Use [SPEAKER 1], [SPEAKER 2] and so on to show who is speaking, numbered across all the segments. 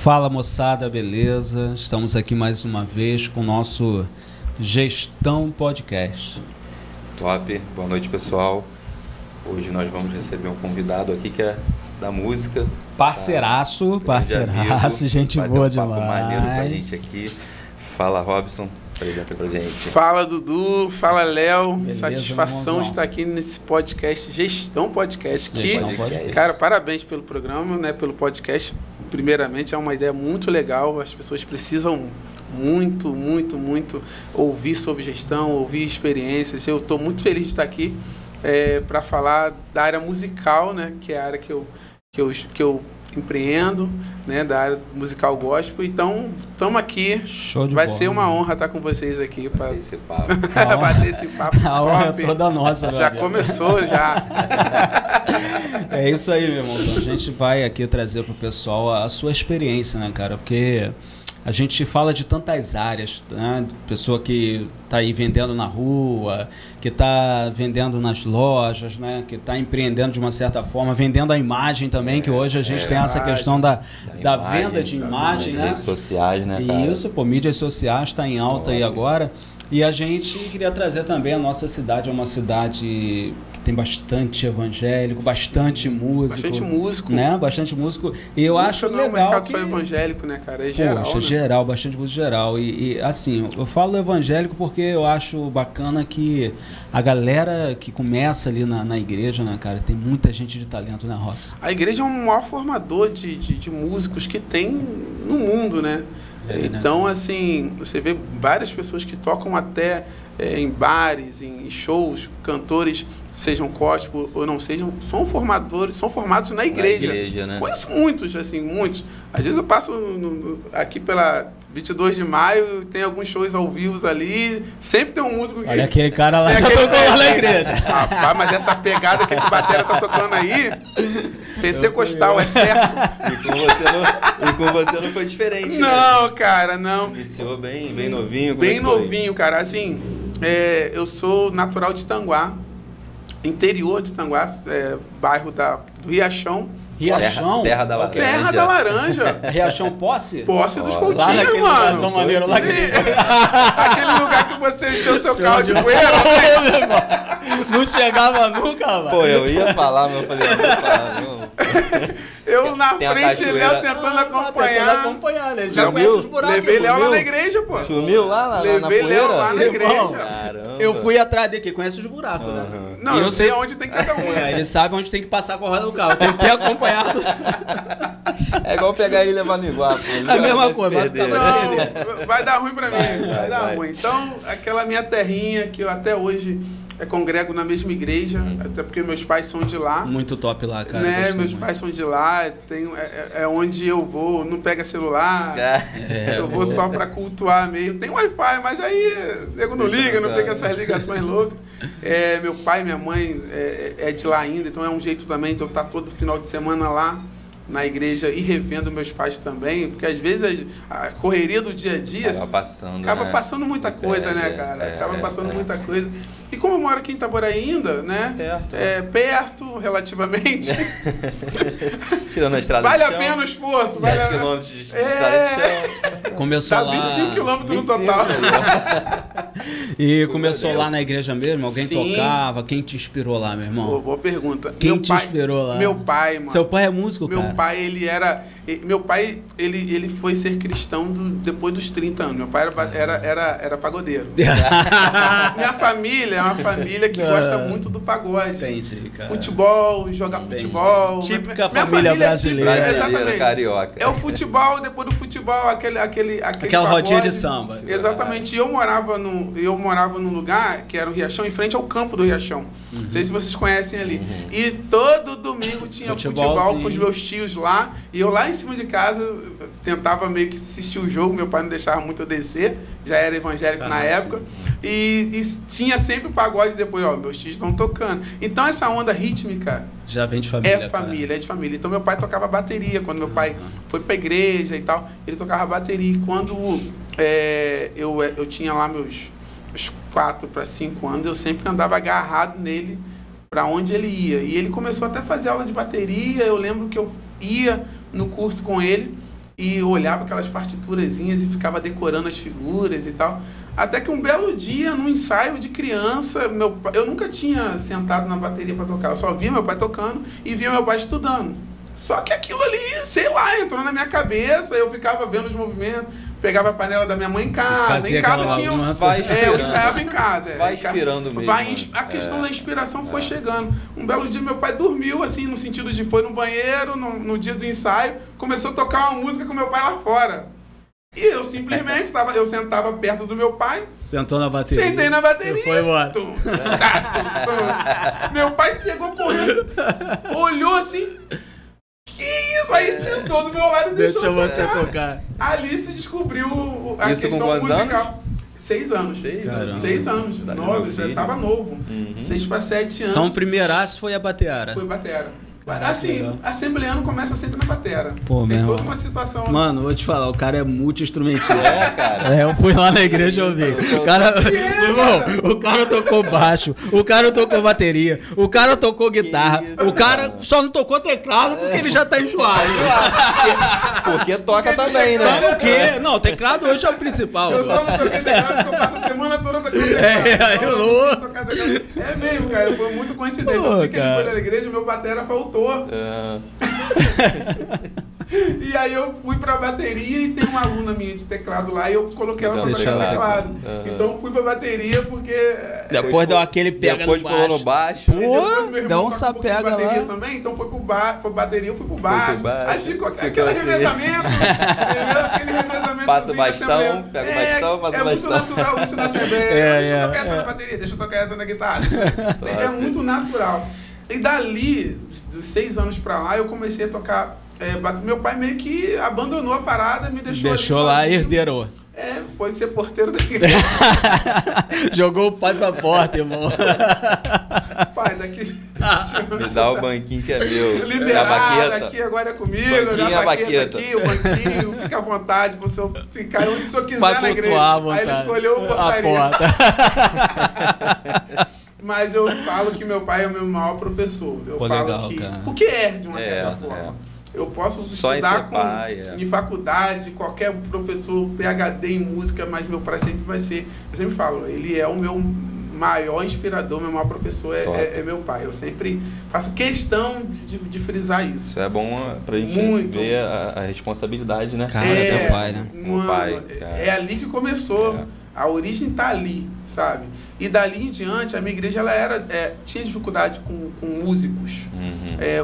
[SPEAKER 1] Fala moçada, beleza? Estamos aqui mais uma vez com o nosso Gestão Podcast.
[SPEAKER 2] Top, boa noite pessoal. Hoje nós vamos receber um convidado aqui que é da música.
[SPEAKER 1] Parceiraço, gente boa demais.
[SPEAKER 2] Um papo maneiro pra gente aqui. Fala Robson, apresenta pra gente.
[SPEAKER 3] Fala Dudu, fala Léo,
[SPEAKER 1] Beleza,
[SPEAKER 3] satisfação estar aqui nesse podcast, Gestão Podcast.
[SPEAKER 1] Podcast.
[SPEAKER 3] Cara, parabéns pelo programa, né, pelo podcast. Primeiramente, é uma ideia muito legal, as pessoas precisam muito ouvir sobre gestão, ouvir experiências. Eu estou muito feliz de estar aqui para falar da área musical, né, que é a área que eu empreendo, né, da área musical gospel. Então, estamos aqui.
[SPEAKER 1] Show de
[SPEAKER 3] Vai
[SPEAKER 1] bola,
[SPEAKER 3] ser uma honra estar com vocês aqui para
[SPEAKER 2] Bater esse papo.
[SPEAKER 3] bater esse papo.
[SPEAKER 1] A honra é toda nossa.
[SPEAKER 3] Já começou, já.
[SPEAKER 1] É isso aí, meu irmão. Então, a gente vai aqui trazer para o pessoal a sua experiência, né, cara? Porque a gente fala de tantas áreas, né? Pessoa que está aí vendendo na rua, que está vendendo nas lojas, né? Que está empreendendo de uma certa forma, vendendo a imagem também, que hoje a gente tem essa questão da imagem, venda de imagem, né?
[SPEAKER 2] Redes sociais, né, cara?
[SPEAKER 1] Isso, pô, mídias sociais está em alta aí agora. E a gente queria trazer também a nossa cidade, é uma cidade que tem bastante evangélico, bastante músico.
[SPEAKER 3] Bastante músico.
[SPEAKER 1] Né? Bastante músico. E eu acho
[SPEAKER 3] não é um
[SPEAKER 1] legal
[SPEAKER 3] mercado
[SPEAKER 1] que...
[SPEAKER 3] só evangélico, né, cara? É geral,
[SPEAKER 1] Poxa,
[SPEAKER 3] né?
[SPEAKER 1] geral, bastante músico geral. E assim, eu falo evangélico porque eu acho bacana que a galera que começa ali na igreja, né, cara, tem muita gente de talento, né, Robson?
[SPEAKER 3] A igreja é o maior formador de músicos que tem no mundo, né? Então, assim, você vê várias pessoas que tocam até em bares, em shows, cantores, sejam gospel ou não sejam, são formados na igreja.
[SPEAKER 2] Na igreja, né?
[SPEAKER 3] Conheço muitos, assim, muitos. Às vezes eu passo aqui pela 22 de maio, tem alguns shows ao vivo ali, sempre tem um músico que...
[SPEAKER 1] Olha aquele cara lá, já tocou lá na igreja.
[SPEAKER 3] Rapaz, mas essa pegada que esse batera tá tocando aí, pentecostal, é certo.
[SPEAKER 2] E com você não foi diferente,
[SPEAKER 3] Não,
[SPEAKER 2] né?
[SPEAKER 3] cara, não.
[SPEAKER 2] Iniciou bem novinho.
[SPEAKER 3] Bem novinho, cara. Assim, eu sou natural de Tanguá, interior de Tanguá, bairro do Riachão.
[SPEAKER 1] Riachão?
[SPEAKER 2] Terra da Laranja.
[SPEAKER 3] Terra da Laranja.
[SPEAKER 1] Riachão Posse?
[SPEAKER 3] Posse dos
[SPEAKER 1] Lá
[SPEAKER 3] Coutinhos,
[SPEAKER 1] naquele
[SPEAKER 3] mano.
[SPEAKER 1] lugar, São Maneiro, lá
[SPEAKER 3] Aquele lugar que você encheu seu carro de poeira.
[SPEAKER 1] Não chegava nunca, mano.
[SPEAKER 2] Pô, eu ia falar, mas eu falei, não vou falar, não.
[SPEAKER 3] Eu na
[SPEAKER 2] Tem a
[SPEAKER 3] frente,
[SPEAKER 2] cachoeira.
[SPEAKER 3] Léo tentando acompanhar.
[SPEAKER 1] Né? Já conhece os buracos.
[SPEAKER 3] Levei Léo lá na igreja, pô.
[SPEAKER 2] Sumiu lá na
[SPEAKER 3] Levei
[SPEAKER 2] poeira?
[SPEAKER 3] Léo lá na igreja.
[SPEAKER 2] Caramba.
[SPEAKER 1] Eu fui atrás dele, que conhece os buracos, né?
[SPEAKER 3] Não, eu sei onde tem cada um.
[SPEAKER 1] Ele sabe onde tem que passar com a roda do carro. Tem que ter acompanhado.
[SPEAKER 2] É igual pegar ele e levar no Iguape.
[SPEAKER 1] É a mesma coisa, vai ficar
[SPEAKER 3] Não, vai dar ruim pra mim. Vai dar ruim. Então, aquela minha terrinha que eu até hoje congrego na mesma igreja, até porque meus pais são de lá.
[SPEAKER 1] Muito top lá, cara.
[SPEAKER 3] Né? Meus pais são de lá, é onde eu vou, não pega celular, eu vou só pra cultuar mesmo. Tem Wi-Fi, mas aí nego não liga, não pega essas ligações loucas. Meu pai e minha mãe é de lá ainda, então é um jeito também de eu estar todo final de semana lá na igreja e revendo meus pais também, porque às vezes a correria do dia a dia acaba passando muita coisa, né, cara? Acaba passando muita coisa. E como eu moro aqui em Itaboraí ainda, né? Perto, relativamente.
[SPEAKER 2] Tirando a estrada
[SPEAKER 3] vale
[SPEAKER 2] de chão.
[SPEAKER 3] a pena o esforço.
[SPEAKER 2] 7 quilômetros de estrada de chão.
[SPEAKER 1] Começou
[SPEAKER 3] Tá
[SPEAKER 1] lá...
[SPEAKER 3] 25 quilômetros no total.
[SPEAKER 1] E começou lá na igreja mesmo? Alguém
[SPEAKER 3] Sim.
[SPEAKER 1] tocava? Quem te inspirou lá, meu irmão?
[SPEAKER 3] Boa pergunta.
[SPEAKER 1] Quem te inspirou lá?
[SPEAKER 3] Meu pai, mano.
[SPEAKER 1] Seu pai é músico, cara?
[SPEAKER 3] Meu pai, ele foi ser cristão depois dos 30 anos. Meu pai era pagodeiro. Minha família é uma família que gosta muito do pagode.
[SPEAKER 1] Entendi, cara.
[SPEAKER 3] Futebol, jogar futebol.
[SPEAKER 1] Típica
[SPEAKER 3] Minha
[SPEAKER 1] família brasileira.
[SPEAKER 3] Exatamente.
[SPEAKER 2] Carioca.
[SPEAKER 3] É o futebol, depois do futebol, aquela
[SPEAKER 1] pagode, rodinha de samba.
[SPEAKER 3] Exatamente. E eu morava num lugar que era o Riachão, em frente ao campo do Riachão. Não sei se vocês conhecem ali. E todo domingo tinha futebol com os meus tios lá. E eu lá em cima de casa tentava meio que assistir o jogo. Meu pai não deixava muito eu descer. Já era evangélico na época. E tinha sempre o pagode depois, ó, meus tios estão tocando. Então essa onda rítmica
[SPEAKER 1] já vem de família.
[SPEAKER 3] É de família. Então meu pai tocava bateria. Quando meu pai foi pra igreja e tal, ele tocava bateria. E quando eu tinha lá meus 4 para 5 anos, eu sempre andava agarrado nele para onde ele ia. E ele começou até a fazer aula de bateria. Eu lembro que eu ia no curso com ele e olhava aquelas partiturazinhas e ficava decorando as figuras e tal. Até que um belo dia, num ensaio de criança, eu nunca tinha sentado na bateria para tocar, eu só via meu pai tocando e via meu pai estudando. Só que aquilo ali, sei lá, entrou na minha cabeça, eu ficava vendo os movimentos, pegava a panela da minha mãe em casa. Em casa tinha eu ensaiava em casa.
[SPEAKER 2] Vai inspirando mesmo.
[SPEAKER 3] A questão da inspiração foi chegando. Um belo dia meu pai dormiu, assim, no sentido de foi no banheiro, no dia do ensaio, começou a tocar uma música com meu pai lá fora. E eu simplesmente eu sentava perto do meu pai.
[SPEAKER 1] Sentou na bateria.
[SPEAKER 3] Sentei na bateria.
[SPEAKER 1] Foi embora.
[SPEAKER 3] Meu pai chegou correndo, olhou assim. Que isso? Aí sentou do meu lado e deixou
[SPEAKER 1] você tocar.
[SPEAKER 3] Ali se descobriu a
[SPEAKER 2] isso
[SPEAKER 3] questão
[SPEAKER 2] com
[SPEAKER 3] musical.
[SPEAKER 2] Anos?
[SPEAKER 3] 6 anos. 6 anos. Novo, já tava novo. 6 para 7 anos.
[SPEAKER 1] Então o primeiraço foi a batera.
[SPEAKER 3] Foi batera. Assim, assembleando começa sempre na batera.
[SPEAKER 1] Pô,
[SPEAKER 3] tem toda
[SPEAKER 1] irmão.
[SPEAKER 3] uma situação.
[SPEAKER 1] Mano, vou te falar, o cara é multi-instrumentista.
[SPEAKER 2] Cara.
[SPEAKER 1] Eu fui lá na igreja e ouvi. Irmão, o cara tocou baixo, o cara tocou bateria, o cara tocou guitarra, o cara só não tocou teclado porque ele já tá enjoado.
[SPEAKER 2] Porque toca também, né?
[SPEAKER 1] Por quê? Não, teclado hoje é o principal.
[SPEAKER 3] Eu só não toquei teclado porque eu passo a semana toda tocando teclado. É mesmo, cara. Foi muito coincidência. O dia que ele foi na igreja, o meu batera faltou. E aí eu fui pra bateria e tem uma aluna minha de teclado lá e eu coloquei ela pra tocar teclado. Então fui pra bateria porque...
[SPEAKER 1] Depois deu aquele pega
[SPEAKER 2] depois
[SPEAKER 1] no baixo.
[SPEAKER 2] No baixo.
[SPEAKER 3] Depois meu irmão
[SPEAKER 1] dá um pega
[SPEAKER 3] bateria
[SPEAKER 1] lá.
[SPEAKER 3] também, então foi bateria, eu fui pro baixo. Aí ficou aquele revezamento, entendeu? Aquele revezamento.
[SPEAKER 2] Passa o bastão, pega o bastão, passa o bastão.
[SPEAKER 3] É muito natural isso na Assembleia. Deixa eu tocar essa na bateria, deixa eu tocar essa na guitarra. É muito natural. E dali, dos 6 anos pra lá, eu comecei a tocar. Meu pai meio que abandonou a parada, me deixou
[SPEAKER 1] lá, herdeiro.
[SPEAKER 3] Foi ser porteiro da igreja.
[SPEAKER 1] Jogou o pai pra porta, irmão.
[SPEAKER 3] Pai, daqui...
[SPEAKER 2] Me dá o banquinho que é meu.
[SPEAKER 3] Liberado, aqui agora é comigo.
[SPEAKER 2] Banquinho,
[SPEAKER 3] a baqueta aqui, o banquinho. Fica à vontade pro senhor ficar onde o senhor quiser na igreja. Aí ele escolheu o portaria. Mas eu falo que meu pai é o meu maior professor. Eu falo legal, que... Cara. Porque de uma certa forma. Eu posso estudar em faculdade, qualquer professor PhD em música, mas meu pai sempre vai ser... Eu sempre falo, ele é o meu maior inspirador, meu maior professor é meu pai. Eu sempre faço questão de frisar isso.
[SPEAKER 2] Isso é bom pra gente ver a responsabilidade, né?
[SPEAKER 1] Cara, é teu pai, né?
[SPEAKER 3] Mano, pai, é ali que começou. A origem tá ali, sabe? E dali em diante, a minha igreja ela tinha dificuldade com músicos.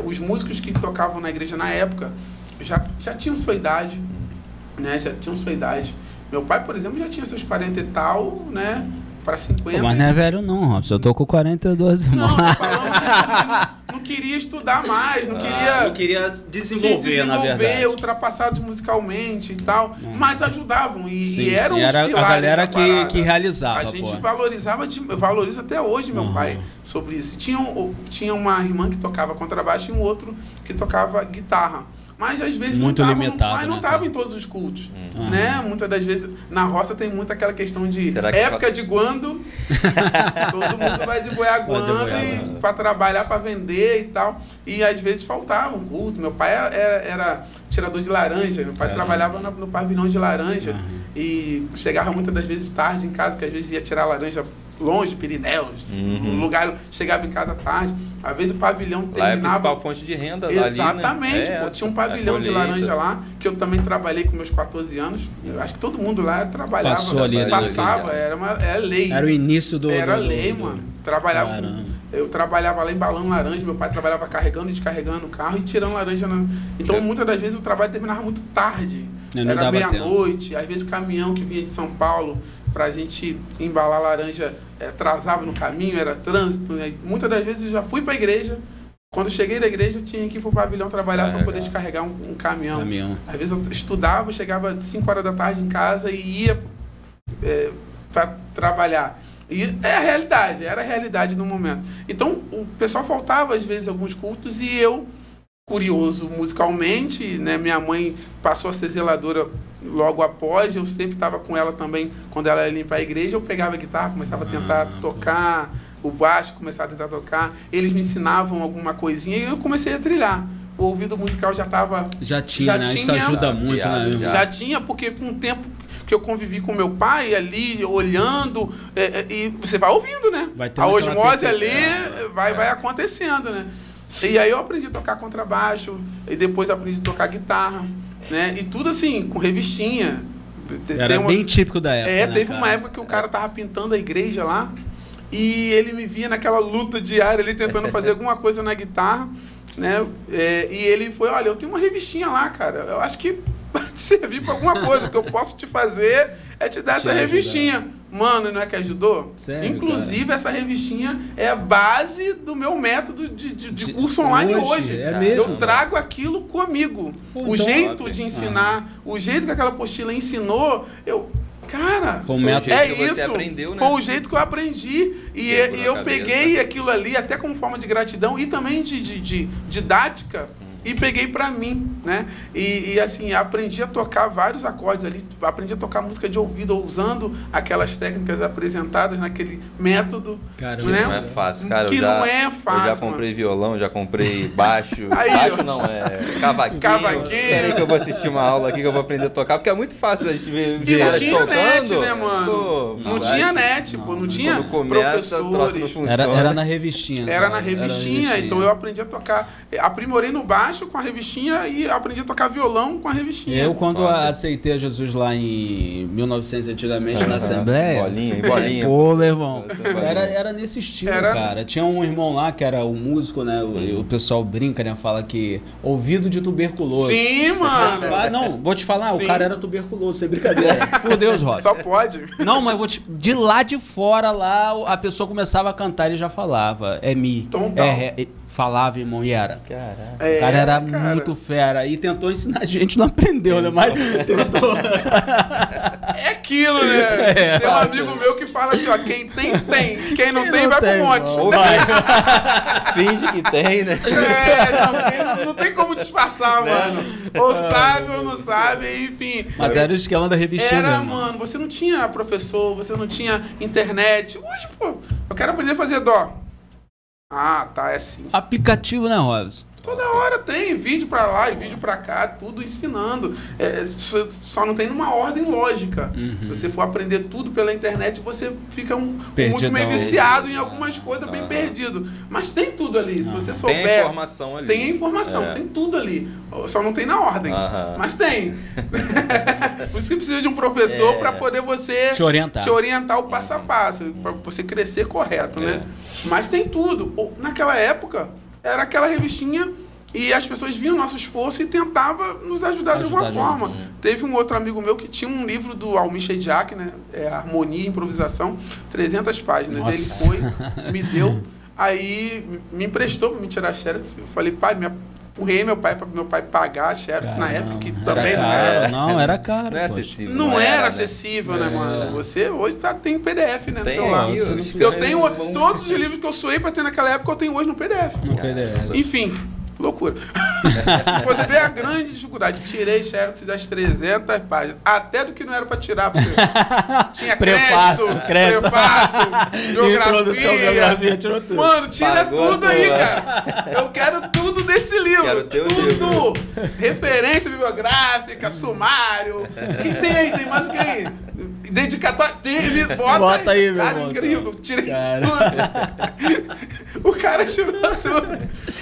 [SPEAKER 3] Os músicos que tocavam na igreja na época já tinham sua idade, né? Já tinham sua idade. Meu pai, por exemplo, já tinha seus 40 e tal, né? Para 50.
[SPEAKER 1] Pô, mas não é velho não, Robson. Eu tô com 42 anos.
[SPEAKER 3] Não queria estudar mais, não
[SPEAKER 1] queria desenvolver,
[SPEAKER 3] ultrapassados musicalmente e tal, mas ajudavam e eram os
[SPEAKER 1] era
[SPEAKER 3] pilares.
[SPEAKER 1] A galera que realizava.
[SPEAKER 3] A gente valoriza até hoje meu pai sobre isso. Tinha uma irmã que tocava contrabaixo e um outro que tocava guitarra. Mas às vezes
[SPEAKER 1] muito limitado,
[SPEAKER 3] mas não estava em todos os cultos, né? Muitas das vezes na roça tem muito aquela questão de época de guando, todo mundo vai de boiaguando para trabalhar, para vender e tal, e às vezes faltava um culto. Meu pai era tirador de laranja, meu pai trabalhava no pavilhão de laranja e chegava muitas das vezes tarde em casa, que às vezes ia tirar laranja longe, Pirineus, um lugar, chegava em casa tarde. Às vezes o pavilhão terminava... Lá é a principal
[SPEAKER 2] fonte de renda.
[SPEAKER 3] Exatamente. Ali, né? Tinha um pavilhão de laranja lá, que eu também trabalhei com meus 14 anos. Eu acho que todo mundo lá trabalhava. Passava, era lei.
[SPEAKER 1] Era o início do...
[SPEAKER 3] Era lei, mano. Eu trabalhava lá embalando laranja, meu pai trabalhava carregando e descarregando o carro e tirando laranja. Então, muitas das vezes o trabalho terminava muito tarde. Era meia-noite, às vezes caminhão que vinha de São Paulo pra gente embalar laranja atrasava no caminho, era trânsito. Muitas das vezes eu já fui pra igreja. Quando cheguei da igreja, tinha que ir pro pavilhão trabalhar para poder descarregar um caminhão. Às vezes eu estudava, chegava às 5 horas da tarde em casa e ia para trabalhar. E era a realidade no momento. Então, o pessoal faltava às vezes alguns cultos e eu, curioso musicalmente, né, minha mãe passou a ser zeladora logo após, eu sempre estava com ela também, quando ela ia limpar a igreja, eu pegava a guitarra, começava a tentar tocar, o baixo, começava a tentar tocar, eles me ensinavam alguma coisinha e eu comecei a trilhar. o ouvido musical já tava...
[SPEAKER 1] Já tinha, né? Isso ajuda muito, né?
[SPEAKER 3] Já tinha, porque com o tempo que eu convivi com meu pai ali, olhando, e você vai ouvindo, né? A osmose ali vai acontecendo, né? E aí eu aprendi a tocar contrabaixo, e depois aprendi a tocar guitarra, né? E tudo assim, com revistinha.
[SPEAKER 1] Era bem típico da época, né,
[SPEAKER 3] teve uma época que o cara tava pintando a igreja lá, e ele me via naquela luta diária ali, tentando fazer alguma coisa na guitarra, né? E ele foi, olha, eu tenho uma revistinha lá, cara, eu acho que vai te servir para alguma coisa, o que eu posso te fazer é te dar essa revistinha. Mano, não é que ajudou?
[SPEAKER 1] Sério,
[SPEAKER 3] inclusive, cara? Essa revistinha é a base do meu método de curso online hoje.
[SPEAKER 1] É mesmo?
[SPEAKER 3] Eu trago aquilo comigo. O jeito de ensinar, o jeito que aquela apostila ensinou, cara,
[SPEAKER 2] foi o método que você aprendeu, né?
[SPEAKER 3] Foi o jeito que eu aprendi. E eu peguei aquilo ali, até como forma de gratidão e também de didática, e peguei pra mim, né? E assim, aprendi a tocar vários acordes ali, aprendi a tocar música de ouvido, usando aquelas técnicas apresentadas naquele método.
[SPEAKER 2] Cara,
[SPEAKER 3] né?
[SPEAKER 2] Não é fácil, cara.
[SPEAKER 3] Não é fácil.
[SPEAKER 2] Eu já comprei violão, já comprei baixo.
[SPEAKER 3] Aí,
[SPEAKER 2] baixo não, cavaquinho. Peraí que eu vou assistir uma aula aqui que eu vou aprender a tocar, porque é muito fácil a gente ver
[SPEAKER 3] e não tinha
[SPEAKER 2] tocando.
[SPEAKER 3] Net, né, mano? Pô, não tinha net, pô, não tinha professores.
[SPEAKER 1] Era na revistinha.
[SPEAKER 3] Era na revistinha, então eu aprendi a tocar. Aprimorei no baixo com a revistinha e aprendi a tocar violão com a revistinha.
[SPEAKER 1] Eu, quando aceitei a Jesus lá em 1900, antigamente, na Assembleia...
[SPEAKER 2] Bolinha.
[SPEAKER 1] Pô, meu irmão. Era nesse estilo, cara. Tinha um irmão lá que era o músico, né? O pessoal brinca, né? Fala que ouvido de tuberculoso.
[SPEAKER 3] Sim, mano.
[SPEAKER 1] Não, vou te falar, o cara era tuberculoso, sem brincadeira. Por Deus, Rob.
[SPEAKER 3] Só pode.
[SPEAKER 1] Não, mas de lá de fora, lá, a pessoa começava a cantar e já falava. É mi. Falava, irmão, e era.
[SPEAKER 2] Caraca.
[SPEAKER 1] O cara era muito fera. E tentou ensinar a gente, não aprendeu, né? Mas tentou.
[SPEAKER 3] É aquilo, né? Tem um amigo meu que fala assim, ó, quem tem, tem. Quem não tem, vai pro monte.
[SPEAKER 2] Finge que tem, né?
[SPEAKER 3] Não tem como disfarçar, mano. Ou sabe ou não sabe, enfim.
[SPEAKER 1] Mas era o esquema da revistinha.
[SPEAKER 3] Era, mano, você não tinha professor, você não tinha internet. Hoje, pô, eu quero aprender a fazer dó. Ah, tá, é assim.
[SPEAKER 1] Aplicativo, né, Robson?
[SPEAKER 3] Toda hora tem vídeo pra lá e vídeo pra cá, tudo ensinando. Só não tem numa ordem lógica. Se você for aprender tudo pela internet, você fica um músico meio viciado em algumas coisas, bem perdido. Mas tem tudo ali, se você souber.
[SPEAKER 2] Tem a informação ali.
[SPEAKER 3] Tem a informação, tem tudo ali. Só não tem na ordem, mas tem. Por isso que precisa de um professor para poder você te orientar o passo a passo, para você crescer correto, né? Mas tem tudo. Naquela época, era aquela revistinha e as pessoas viam nosso esforço e tentavam nos ajudar de alguma forma. Teve um outro amigo meu que tinha um livro do Almir Shediac, né? Harmonia e Improvisação, 300 páginas. Nossa. Ele foi, me deu, aí me emprestou para me tirar xerox. Eu falei, pai, empurrei meu pai para meu pai pagar a xerox na época, que também não era.
[SPEAKER 1] Não, era caro.
[SPEAKER 2] Não é acessível.
[SPEAKER 3] Não era acessível, né, mano? Você hoje tem PDF, né, no celular. Eu tenho todos os livros que eu suei para ter naquela época, eu tenho hoje no PDF. Enfim, loucura. Você vê a grande dificuldade. Tirei xerox das 300 páginas. Até do que não era para tirar. Porque tinha prefácio, geografia.
[SPEAKER 1] Tirou tudo.
[SPEAKER 3] Mano, tira tudo aí, cara. Eu quero tudo desse livro.
[SPEAKER 2] Quero teu
[SPEAKER 3] tudo.
[SPEAKER 2] Livro.
[SPEAKER 3] Referência bibliográfica, sumário. O que tem aí? Tem mais o que aí? Dedicatório. Bota aí, meu irmão. Cara, incrível. Tirei tudo. O cara tirou tudo.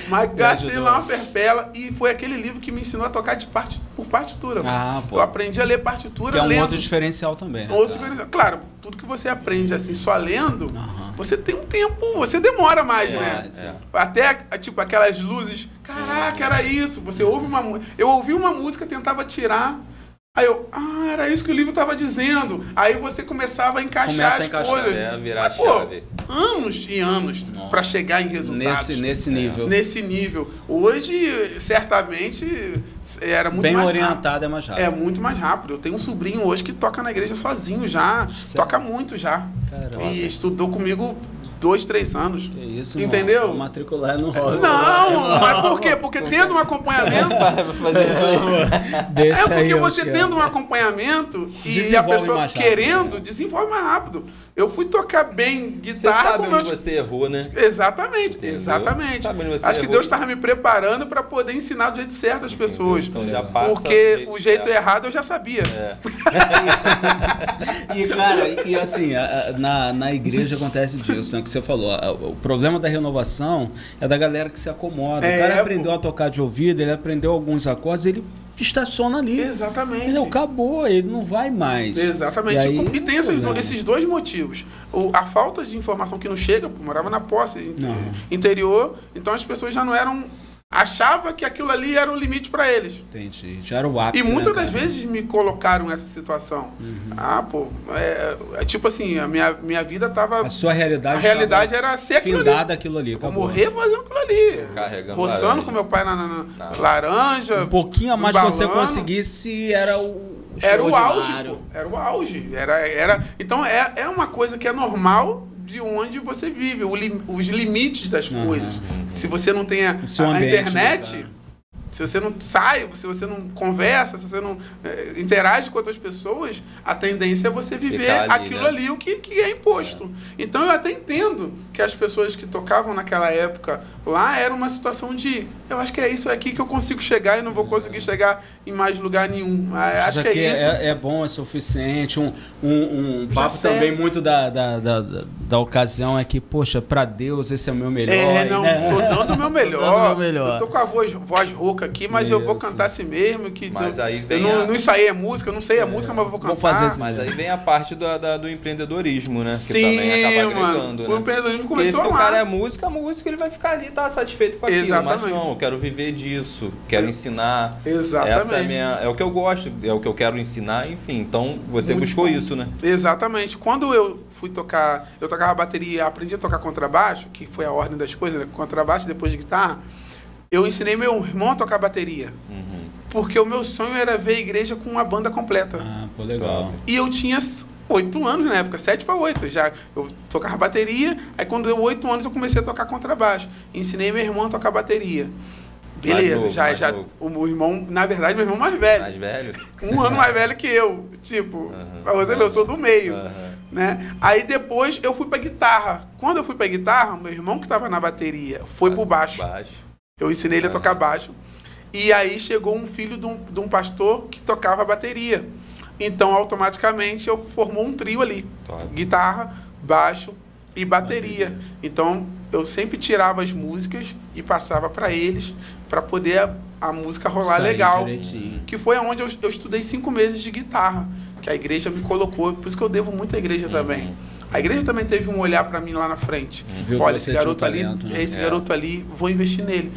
[SPEAKER 3] Mas gastei lá uma perpela e foi aquele livro que me ensinou a tocar por partitura. Eu aprendi a ler partitura
[SPEAKER 1] que é um
[SPEAKER 3] lendo.
[SPEAKER 1] outro diferencial também, né?
[SPEAKER 3] Outro diferencial. Claro, tudo que você aprende assim só lendo, você tem um tempo, você demora mais, né? Até, tipo, aquelas luzes, caraca, era isso. Você ouve eu ouvi uma música, tentava tirar. Aí era isso que o livro estava dizendo. Aí você começava a encaixar as coisas.
[SPEAKER 2] Virar a chave.
[SPEAKER 3] Anos e anos para chegar em resultados.
[SPEAKER 1] Nesse nível.
[SPEAKER 3] Nesse nível. Hoje, certamente, era muito
[SPEAKER 1] bem
[SPEAKER 3] mais
[SPEAKER 1] orientado,
[SPEAKER 3] rápido.
[SPEAKER 1] É mais rápido.
[SPEAKER 3] É muito mais rápido. Eu tenho um sobrinho hoje que toca na igreja sozinho já. Toca muito já.
[SPEAKER 1] Caramba.
[SPEAKER 3] E estudou comigo 2, 3 anos.
[SPEAKER 1] Que isso,
[SPEAKER 3] entendeu?
[SPEAKER 1] Vou matricular no Rosa.
[SPEAKER 3] Não, mas por quê? Porque tendo um acompanhamento...
[SPEAKER 1] Deixa
[SPEAKER 3] porque
[SPEAKER 1] aí,
[SPEAKER 3] você tendo um acompanhamento e a pessoa querendo, desenvolve mais rápido. Eu fui tocar bem guitarra...
[SPEAKER 2] Você sabe onde você errou, né?
[SPEAKER 3] Exatamente,
[SPEAKER 2] entendeu?
[SPEAKER 3] exatamente.
[SPEAKER 2] Acho
[SPEAKER 3] que Deus estava me preparando para poder ensinar do jeito certo as pessoas.
[SPEAKER 2] Então já passa
[SPEAKER 3] porque o jeito errado eu já sabia.
[SPEAKER 1] E, cara, e assim, na igreja acontece disso, né, que você falou. O problema da renovação é da galera que se acomoda. O cara aprendeu a tocar de ouvido, ele aprendeu alguns acordes, ele estaciona ali.
[SPEAKER 3] Exatamente.
[SPEAKER 1] Ele acabou, ele não vai mais.
[SPEAKER 3] Exatamente. E tem esses dois motivos. A falta de informação que não chega, eu morava na posse interior, então as pessoas já não eram... Achava que aquilo ali era o limite para eles.
[SPEAKER 1] Entendi. Já era o ápice,
[SPEAKER 3] e muitas das vezes me colocaram nessa situação. Tipo assim, a minha vida tava...
[SPEAKER 1] A sua realidade...
[SPEAKER 3] A realidade era ser aquilo ali.
[SPEAKER 1] Acabou.
[SPEAKER 3] Vou morrer fazendo aquilo ali.
[SPEAKER 2] Carregando
[SPEAKER 3] roçando
[SPEAKER 2] laranja.
[SPEAKER 3] Com meu pai na laranja.
[SPEAKER 1] Um pouquinho a mais que você conseguisse era o...
[SPEAKER 3] Era o auge, pô. Era o auge. Então é uma coisa que é normal de onde você vive, os limites das coisas. Se você não tem a internet, se você não sai, se você não conversa, se você não interage com outras pessoas, a tendência é você viver ali, aquilo ali, o que é imposto. Então eu até entendo que as pessoas que tocavam naquela época lá era uma situação de, eu acho que é isso aqui que eu consigo chegar e não vou conseguir chegar em mais lugar nenhum. Acho que é isso.
[SPEAKER 1] É bom, é suficiente. Um papo também muito da ocasião é que, poxa, pra Deus esse é o meu melhor.
[SPEAKER 3] Tô dando o meu melhor. Eu tô com a voz rouca aqui, mas eu vou cantar assim mesmo.
[SPEAKER 2] Mas aí vem
[SPEAKER 3] eu não ensaiei a música, eu não sei a música, mas eu vou cantar.
[SPEAKER 1] Fazer assim.
[SPEAKER 2] Mas aí vem a parte do empreendedorismo, né?
[SPEAKER 3] Sim,
[SPEAKER 2] que também acaba agregando,
[SPEAKER 3] mano.
[SPEAKER 2] né?
[SPEAKER 3] O empreendedorismo
[SPEAKER 2] Porque
[SPEAKER 3] começou
[SPEAKER 2] se
[SPEAKER 3] lá.
[SPEAKER 2] o cara é músico, a música ele vai ficar ali, tá satisfeito com aquilo.
[SPEAKER 3] Exatamente.
[SPEAKER 2] Mas não, eu quero viver disso, quero ensinar.
[SPEAKER 3] Exatamente.
[SPEAKER 2] Essa é o que eu gosto, é o que eu quero ensinar, enfim. Então você buscou isso, né?
[SPEAKER 3] Exatamente. Quando eu fui tocar, eu tocava bateria, aprendi a tocar contrabaixo, que foi a ordem das coisas, né? Contrabaixo depois de guitarra. Eu ensinei meu irmão a tocar bateria. Porque o meu sonho era ver a igreja com uma banda completa.
[SPEAKER 1] Pô, legal.
[SPEAKER 3] E eu tinha 8 anos na época, 7 para 8. Eu tocava bateria, aí quando deu 8 anos eu comecei a tocar contrabaixo. Ensinei meu irmão a tocar bateria. Beleza, o meu irmão, na verdade, meu irmão mais velho.
[SPEAKER 2] Mais velho?
[SPEAKER 3] 1 ano mais velho que eu. Tipo, pra você ver, eu sou do meio. Né? Aí depois eu fui pra guitarra. Quando eu fui pra guitarra, meu irmão que tava na bateria foi pro baixo. Eu ensinei ele a tocar baixo. E aí chegou um filho de um pastor que tocava bateria. Então, automaticamente, eu formou um trio ali. Guitarra, baixo e bateria. Então, eu sempre tirava as músicas e passava para eles, para poder a música rolar legal. Que foi onde eu estudei 5 meses de guitarra, que a igreja me colocou. Por isso que eu devo muito à igreja também. A igreja também teve um olhar para mim lá na frente. Olha, esse garoto ali, garoto ali, vou investir nele.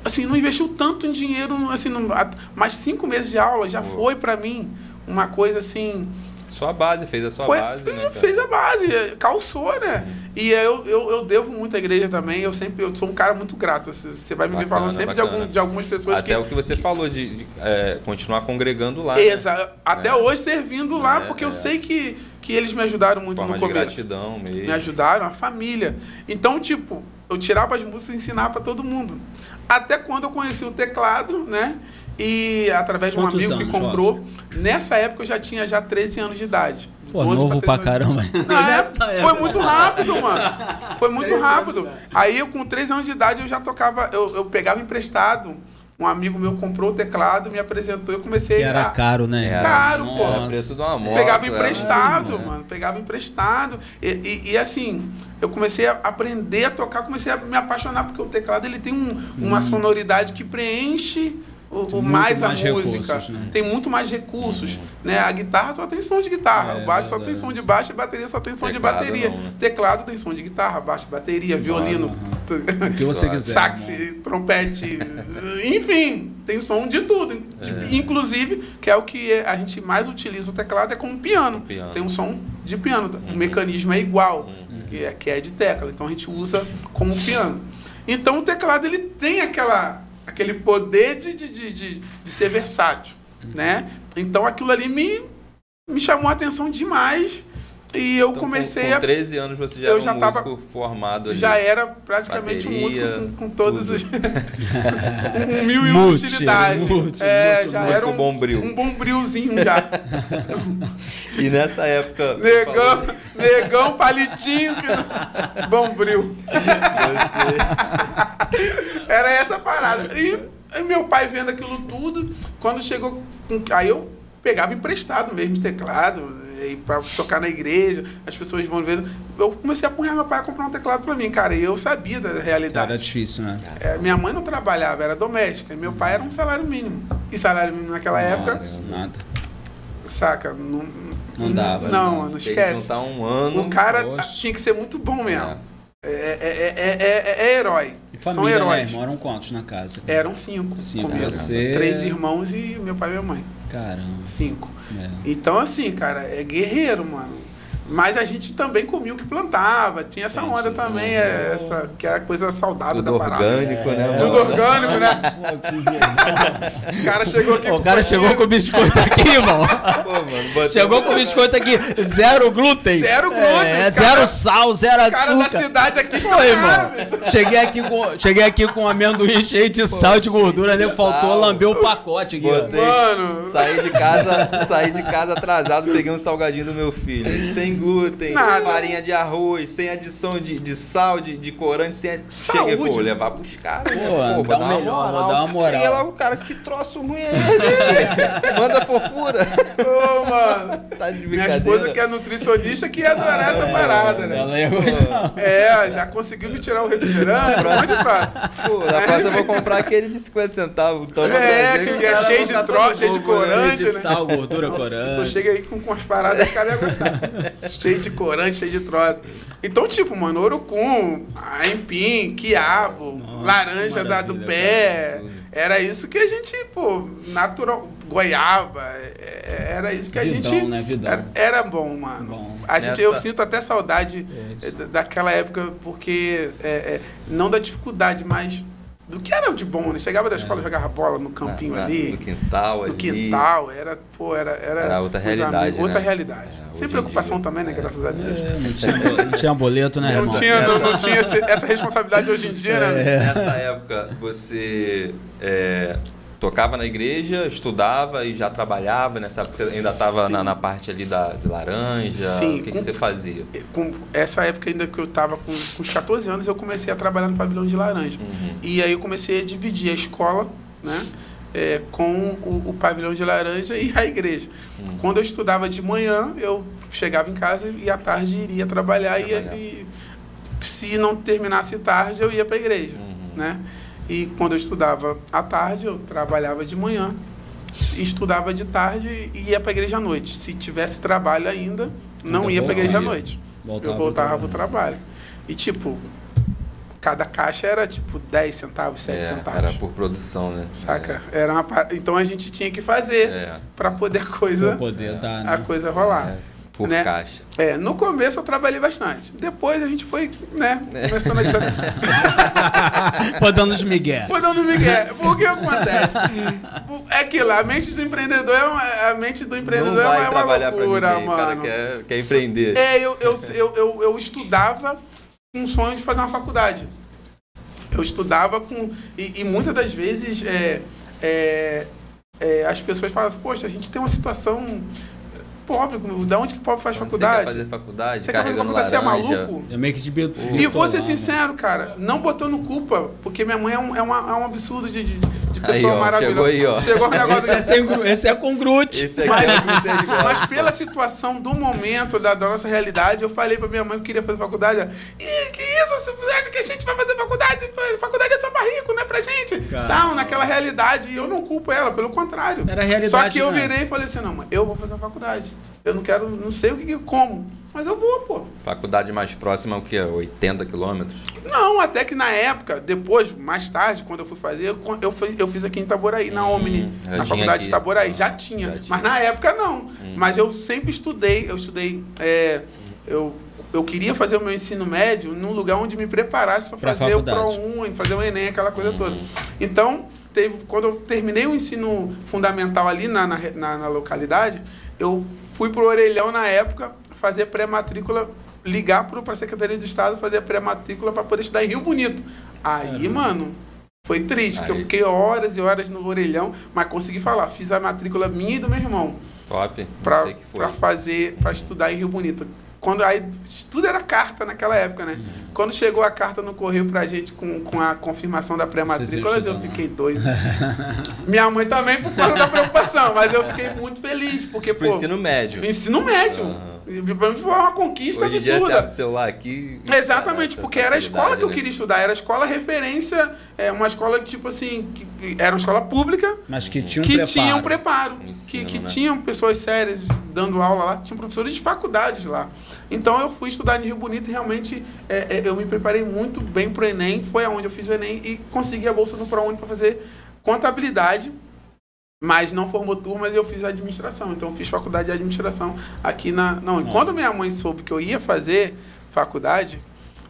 [SPEAKER 3] Assim, não investiu tanto em dinheiro, assim, mas 5 meses de aula já foi para mim uma coisa assim...
[SPEAKER 2] Sua base, fez a sua base, né? Cara?
[SPEAKER 3] Fez a base, calçou, né? E eu devo muito à igreja também, eu sou um cara muito grato. Você vai me ver falando sempre de algumas pessoas
[SPEAKER 2] até o que você falou, de continuar congregando lá.
[SPEAKER 3] Até hoje servindo lá, porque eu sei que eles me ajudaram muito no começo.
[SPEAKER 2] Gratidão mesmo.
[SPEAKER 3] Me ajudaram, a família. Então, tipo, eu tirava as músicas e ensinava para todo mundo. Até quando eu conheci o teclado, né? E através de um amigo que comprou. Nessa época eu já tinha 13 anos de idade.
[SPEAKER 1] Pô, novo pra caramba.
[SPEAKER 3] Foi muito rápido, mano. Foi muito rápido. Aí eu com 13 anos de idade eu já tocava, eu pegava emprestado. Um amigo meu comprou o teclado, me apresentou e eu comecei
[SPEAKER 1] a... Era caro, né?
[SPEAKER 3] Caro, pô.
[SPEAKER 2] Era preço de uma moto.
[SPEAKER 3] Pegava emprestado, mano. Pegava emprestado. E assim, eu comecei a aprender a tocar, comecei a me apaixonar, porque o teclado ele tem uma sonoridade que preenche mais a música. Recursos, né? Tem muito mais recursos. Né? A guitarra só tem som de guitarra, o baixo só tem som de baixo e a bateria só tem som de bateria. Não, né? Teclado tem som de guitarra, baixo, bateria, violino,
[SPEAKER 1] o que você quiser,
[SPEAKER 3] sax, trompete, enfim, tem som de tudo. Inclusive, que é o que a gente mais utiliza o teclado, é como piano. Tem um som de piano, o mecanismo é igual, que é de tecla, então a gente usa como piano. Então o teclado ele tem aquele poder de ser versátil, né? Então aquilo ali me chamou a atenção demais E eu comecei
[SPEAKER 2] com 13 anos você já era um músico formado ali.
[SPEAKER 3] Já era praticamente bateria, um músico com todos os... mil e uma utilidades. Já era um bombrilzinho já.
[SPEAKER 2] E nessa época...
[SPEAKER 3] Negão, palitinho, bombril. Era essa parada. E meu pai vendo aquilo tudo, quando chegou... Aí eu pegava emprestado mesmo de teclado, para tocar na igreja, as pessoas vão vendo. Eu comecei a apunhar meu pai a comprar um teclado para mim, cara, e eu sabia da realidade.
[SPEAKER 1] Era difícil, né?
[SPEAKER 3] Minha mãe não trabalhava, era doméstica, e meu pai era um salário mínimo. E salário mínimo naquela época...
[SPEAKER 1] Nada.
[SPEAKER 3] Saca?
[SPEAKER 1] Não dava.
[SPEAKER 3] Não, esquece.
[SPEAKER 2] Juntar um ano,
[SPEAKER 3] o cara tinha que ser muito bom mesmo. É herói.
[SPEAKER 1] E família,
[SPEAKER 3] são heróis.
[SPEAKER 1] Né? Moram quantos na casa? Cara?
[SPEAKER 3] Eram 5 comigo.
[SPEAKER 1] Você...
[SPEAKER 3] 3 irmãos e meu pai e minha mãe.
[SPEAKER 1] Caramba.
[SPEAKER 3] 5. Então, assim, cara, é guerreiro, mano. Mas a gente também comia o que plantava. Tinha essa onda também, que é a coisa saudável
[SPEAKER 2] tudo
[SPEAKER 3] da parada.
[SPEAKER 2] Orgânico, né?
[SPEAKER 3] Tudo orgânico, né? Os caras chegou aqui.
[SPEAKER 1] O cara chegou com o biscoito aqui, irmão.
[SPEAKER 2] Pô, mano,
[SPEAKER 1] chegou com o biscoito aqui, 0 glúten.
[SPEAKER 3] 0 glúten.
[SPEAKER 1] 0 sal, 0 açúcar.
[SPEAKER 3] Os caras da cidade aqui estão
[SPEAKER 1] Cheguei aqui com amendoim cheio de sal e de gordura, né? Faltou lamber o pacote aqui.
[SPEAKER 3] Mano.
[SPEAKER 2] Saí de casa atrasado, peguei um salgadinho do meu filho. Sem glúten, farinha de arroz, sem adição de sal, de corante, sem... Cheguei, vou levar pros caras.
[SPEAKER 1] Vou dar uma moral.
[SPEAKER 2] Cheguei lá, o cara, que troço ruim é esse? Manda fofura.
[SPEAKER 3] Ô, mano.
[SPEAKER 2] Tá de
[SPEAKER 3] minha esposa, que é nutricionista, que ia adorar essa parada, né?
[SPEAKER 1] Ela ia gostar.
[SPEAKER 3] Já conseguiu me tirar o refrigerante, um monte de prato.
[SPEAKER 2] Pô, na próxima eu vou comprar aquele de 50 centavos.
[SPEAKER 3] Que é cheio de troço, cheio de corante, né?
[SPEAKER 1] Sal, gordura, corante.
[SPEAKER 3] Então chega aí com as paradas, os caras iam gostar. Cheio de corante, cheio de troço. Então, tipo, mano, urucum, aipim, quiabo, laranja do pé. Era isso que a gente, pô, natural, goiaba. Era isso que a gente...
[SPEAKER 1] Né?
[SPEAKER 3] Era bom, mano. Eu sinto até saudade daquela época, porque não da dificuldade, mas do que era de bom, né? Chegava da escola, jogava bola no campinho ali.
[SPEAKER 2] No quintal ali.
[SPEAKER 3] No quintal, era
[SPEAKER 2] outra realidade,
[SPEAKER 3] amigos, outra realidade. Sem preocupação também, né? Graças a Deus.
[SPEAKER 1] Não tinha boleto, né, irmão?
[SPEAKER 3] Não tinha essa responsabilidade hoje em dia, né?
[SPEAKER 2] Nessa época, você tocava na igreja, estudava e já trabalhava? Nessa época você ainda estava na parte ali de laranja?
[SPEAKER 3] Sim.
[SPEAKER 2] O que você fazia?
[SPEAKER 3] Com essa época ainda que eu estava com os 14 anos, eu comecei a trabalhar no pavilhão de laranja. E aí eu comecei a dividir a escola, né? Com o pavilhão de laranja e a igreja. Quando eu estudava de manhã, eu chegava em casa e à tarde iria trabalhar. E se não terminasse tarde, eu ia para a igreja, né? E quando eu estudava à tarde, eu trabalhava de manhã, estudava de tarde e ia para a igreja à noite. Se tivesse trabalho ainda, não ia para a igreja à noite. Eu voltava para o trabalho. E tipo, cada caixa era tipo 10 centavos, 7 centavos.
[SPEAKER 2] Era por produção, né?
[SPEAKER 3] Saca? Então a gente tinha que fazer para poder
[SPEAKER 1] dar, né?
[SPEAKER 3] A coisa rolar.
[SPEAKER 2] Por caixa.
[SPEAKER 3] No começo eu trabalhei bastante. Depois a gente foi, né, começando a...
[SPEAKER 1] Foi dando os migué.
[SPEAKER 3] O que acontece? É que lá, a mente do empreendedor é uma loucura, mano. O
[SPEAKER 2] cara quer empreender.
[SPEAKER 3] Eu estudava com o sonho de fazer uma faculdade. Eu estudava com... E muitas das vezes as pessoas falam, poxa, a gente tem uma situação... pobre, da onde que pobre faz faculdade?
[SPEAKER 2] Você quer fazer faculdade?
[SPEAKER 3] Você quer fazer faculdade, você é maluco?
[SPEAKER 1] É meio que de
[SPEAKER 3] E vou ser sincero, cara, não botando culpa, porque minha mãe é um absurdo de pessoa
[SPEAKER 2] aí,
[SPEAKER 3] maravilhosa. Chegou o negócio.
[SPEAKER 1] Esse é congruente.
[SPEAKER 3] Mas pela situação do momento, da nossa realidade, eu falei pra minha mãe que queria fazer faculdade. E que isso? Se você acha que a gente vai fazer faculdade? Faculdade é só pra rico, não é pra gente. Tá, naquela realidade. E eu não culpo ela, pelo contrário.
[SPEAKER 1] Era a realidade.
[SPEAKER 3] Só que eu virei e falei assim, não, mãe, eu vou fazer a faculdade. Eu não sei como, mas eu vou, pô.
[SPEAKER 2] Faculdade mais próxima é o quê? 80 quilômetros?
[SPEAKER 3] Não, até que na época, depois, mais tarde, quando eu fui fazer, eu fiz aqui em Itaboraí, na Omni, na faculdade de Itaboraí. Já tinha, mas na época não. Mas eu sempre estudei, eu queria fazer o meu ensino médio num lugar onde me preparasse para fazer o Pro1, fazer o Enem, aquela coisa toda. Então, quando eu terminei o ensino fundamental ali na localidade, eu fui pro Orelhão na época fazer pré-matrícula, ligar para a Secretaria do Estado, fazer a pré-matrícula para poder estudar em Rio Bonito. Aí, mano, foi triste, porque eu fiquei horas e horas no orelhão, mas consegui falar. Fiz a matrícula minha e do meu irmão.
[SPEAKER 2] Top.
[SPEAKER 3] Para estudar em Rio Bonito. Aí, tudo era carta naquela época, né? Quando chegou a carta no correio pra gente com a confirmação da pré-matrícula, eu fiquei doido. Minha mãe também, por causa da preocupação, mas eu fiquei muito feliz, porque,
[SPEAKER 2] pro ensino médio.
[SPEAKER 3] Ensino médio. Pra mim foi uma conquista
[SPEAKER 2] absurda. Hoje em dia você abre o celular aqui...
[SPEAKER 3] Exatamente, porque era a escola que eu queria estudar, era a escola referência, uma escola tipo assim, era uma escola pública,
[SPEAKER 1] mas que tinha um preparo.
[SPEAKER 3] Que tinham pessoas sérias dando aula lá, tinham professores de faculdades lá. Então eu fui estudar em Rio Bonito e realmente eu me preparei muito bem pro Enem, foi aonde eu fiz o Enem e consegui a bolsa no ProUni para fazer contabilidade. Mas não formou turma, mas eu fiz administração. Então, eu fiz faculdade de administração aqui Quando minha mãe soube que eu ia fazer faculdade,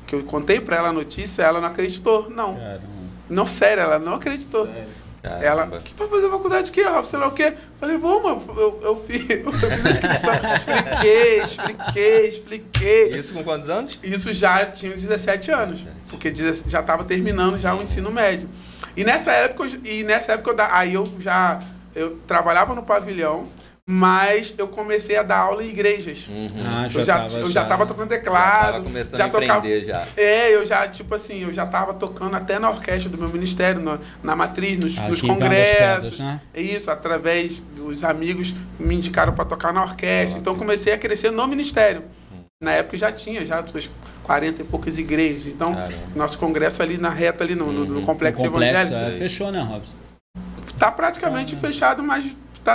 [SPEAKER 3] que eu contei pra ela a notícia, ela não acreditou. Não. Caramba. Não, sério, ela não acreditou. Sério? Ela, que vai fazer faculdade aqui, Rafa? Sei lá o quê? Falei, vou, mano. Eu fiz a inscrição. Expliquei.
[SPEAKER 2] Isso com quantos anos?
[SPEAKER 3] Isso já tinha 17 anos. Porque já estava terminando já o ensino médio. E nessa época eu trabalhava no pavilhão, mas eu comecei a dar aula em igrejas. Eu já estava tocando teclado.
[SPEAKER 2] Já tocava.
[SPEAKER 3] Eu já estava tocando até na orquestra do meu ministério, na matriz, nos congressos. Né? Isso, através dos amigos me indicaram para tocar na orquestra. Então eu comecei a crescer no ministério. Na época já tinha 40 e poucas igrejas. Então, nosso congresso ali na reta, ali no complexo evangélico.
[SPEAKER 1] Fechou, né, Robson?
[SPEAKER 3] Está praticamente fechado, mas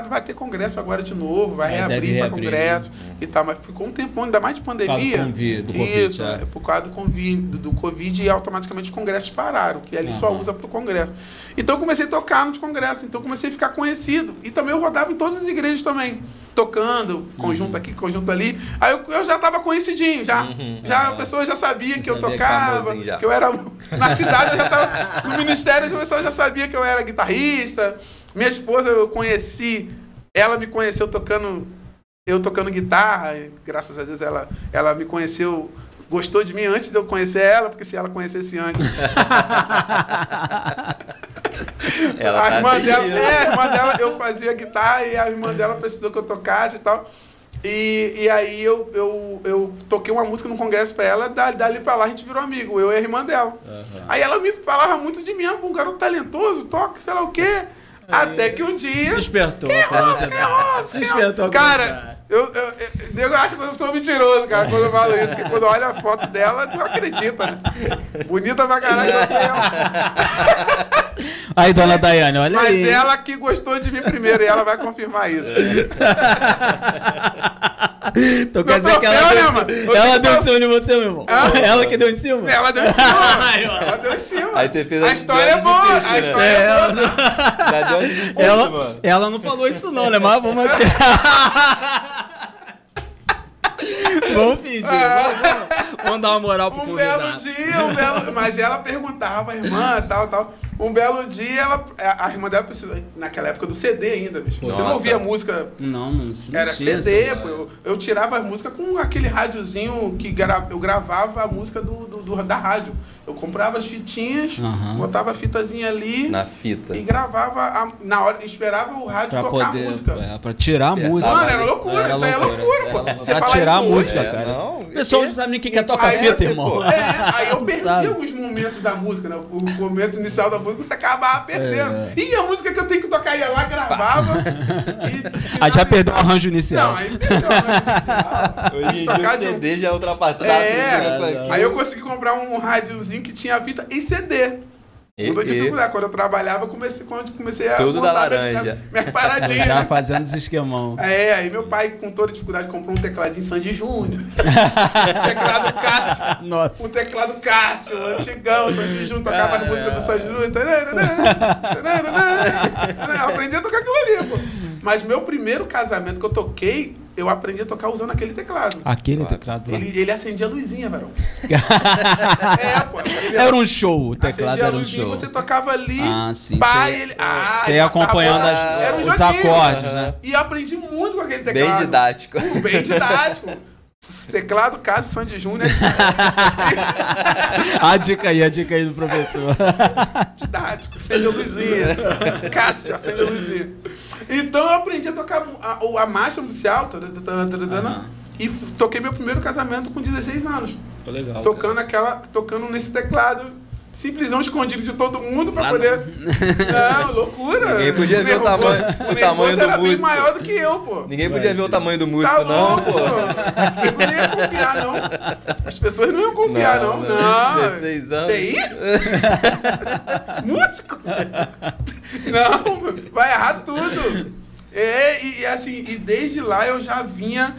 [SPEAKER 3] vai ter congresso agora de novo, vai reabrir para congresso e tal, mas ficou um tempão, ainda mais de pandemia.
[SPEAKER 1] Do COVID,
[SPEAKER 3] por causa do Covid e automaticamente os congressos pararam, que ali só usa para o congresso. Então eu comecei a tocar nos congressos, então eu comecei a ficar conhecido. E também eu rodava em todas as igrejas também, tocando, conjunto aqui, conjunto ali. Aí eu já estava conhecidinho, a pessoa já sabia que eu tocava, que eu era... Na cidade eu já estava... No ministério a pessoa já sabia que eu era guitarrista. Minha esposa, eu conheci, ela me conheceu tocando guitarra, e graças a Deus ela me conheceu, gostou de mim antes de eu conhecer ela, porque se ela conhecesse antes... a irmã dela, eu fazia guitarra e a irmã dela precisou que eu tocasse e tal. E aí eu toquei uma música no congresso pra ela, dali pra lá a gente virou amigo, eu e a irmã dela. Aí ela me falava muito de mim, um garoto talentoso, toca, sei lá o quê. Até que um dia...
[SPEAKER 1] Despertou.
[SPEAKER 3] Quem é Robson? Despertou. Cara, eu acho que eu sou mentiroso, cara, quando eu falo isso. Porque quando olha a foto dela, não acredita, né? Bonita pra caralho.
[SPEAKER 1] Aí, dona Daiane, olha aí.
[SPEAKER 3] Mas ela que gostou de mim primeiro e ela vai confirmar isso.
[SPEAKER 1] Então quer dizer que ela deu em cima de você, meu irmão? Ela que deu em cima?
[SPEAKER 3] Ela deu em cima. Ela deu em cima.
[SPEAKER 2] Aí você fez
[SPEAKER 3] a história é boa.
[SPEAKER 2] Difícil,
[SPEAKER 3] a história é
[SPEAKER 1] boa. Ela não falou isso não, né? Mas vamos aqui. Vamos fingir. Vamos dar uma moral pro convidado.
[SPEAKER 3] Belo dia, mas ela perguntava, irmã, tal. Um belo dia, a irmã dela precisou, naquela época do CD ainda, bicho. Você não ouvia música...
[SPEAKER 1] Não
[SPEAKER 3] era CD, pô. Eu tirava as músicas com aquele rádiozinho que eu gravava a música da rádio. Eu comprava as fitinhas, botava a fitazinha ali...
[SPEAKER 2] Na fita.
[SPEAKER 3] E gravava, na hora, esperava o rádio pra tocar a música.
[SPEAKER 1] Pra tirar a música.
[SPEAKER 3] Mano, era loucura, isso aí é loucura, pô.
[SPEAKER 1] Você fala tirar a música, cara. O pessoal não sabe nem o que é toca-fita, irmão.
[SPEAKER 3] Aí eu perdi alguns momentos da música, né? O momento inicial da música, você acabava perdendo. E a música que eu tenho que tocar, ia lá, gravava.
[SPEAKER 1] Aí já perdeu o arranjo inicial.
[SPEAKER 3] Não, aí perdeu o arranjo inicial.
[SPEAKER 2] Hoje em dia o CD já é ultrapassado.
[SPEAKER 3] Aí eu consegui comprar um rádiozinho que tinha fita e CD. Muita dificuldade. Quando eu trabalhava, comecei a
[SPEAKER 2] tudo
[SPEAKER 3] montar
[SPEAKER 2] da laranja.
[SPEAKER 3] minhas paradinhas.
[SPEAKER 1] Já fazendo os esquemão.
[SPEAKER 3] Aí meu pai, com toda dificuldade, comprou um tecladinho Sandy Júnior. Teclado Cássio.
[SPEAKER 1] Nossa.
[SPEAKER 3] Um teclado Cássio, antigão, Sandy Júnior, tocava as músicas do Sandy Júnior. Eu aprendi a tocar aquilo ali, pô. Mas meu primeiro casamento que eu toquei, eu aprendi a tocar usando aquele teclado.
[SPEAKER 1] Aquele teclado lá.
[SPEAKER 3] Ele acendia a luzinha, varão. Pô.
[SPEAKER 1] Era um show, o teclado era um show.
[SPEAKER 3] Você tocava ali,
[SPEAKER 1] sim.
[SPEAKER 3] Você
[SPEAKER 1] ia acompanhando os acordes, né?
[SPEAKER 3] E eu aprendi muito com aquele teclado.
[SPEAKER 2] Bem didático.
[SPEAKER 3] Bem didático. Teclado Cássio Sandy Júnior.
[SPEAKER 1] A dica aí do professor.
[SPEAKER 3] Didático, acende a luzinha. Cássio, acende a luzinha. Então eu aprendi a tocar a marcha nupcial. E toquei meu primeiro casamento com 16 anos.
[SPEAKER 1] Foi legal.
[SPEAKER 3] Tocando nesse teclado. Simplesão escondido de todo mundo pra poder... Não, loucura.
[SPEAKER 2] Ninguém podia ver o tamanho do
[SPEAKER 3] era
[SPEAKER 2] músico.
[SPEAKER 3] bem maior do que eu, pô.
[SPEAKER 2] Ninguém podia ver o tamanho do músico,
[SPEAKER 3] Tá
[SPEAKER 2] não.
[SPEAKER 3] louco, pô. Eu não ia confiar, não. As pessoas não iam confiar, não.
[SPEAKER 2] 16 anos.
[SPEAKER 3] Você ia? Músico? Não, vai errar tudo. E assim, e desde lá eu já vinha...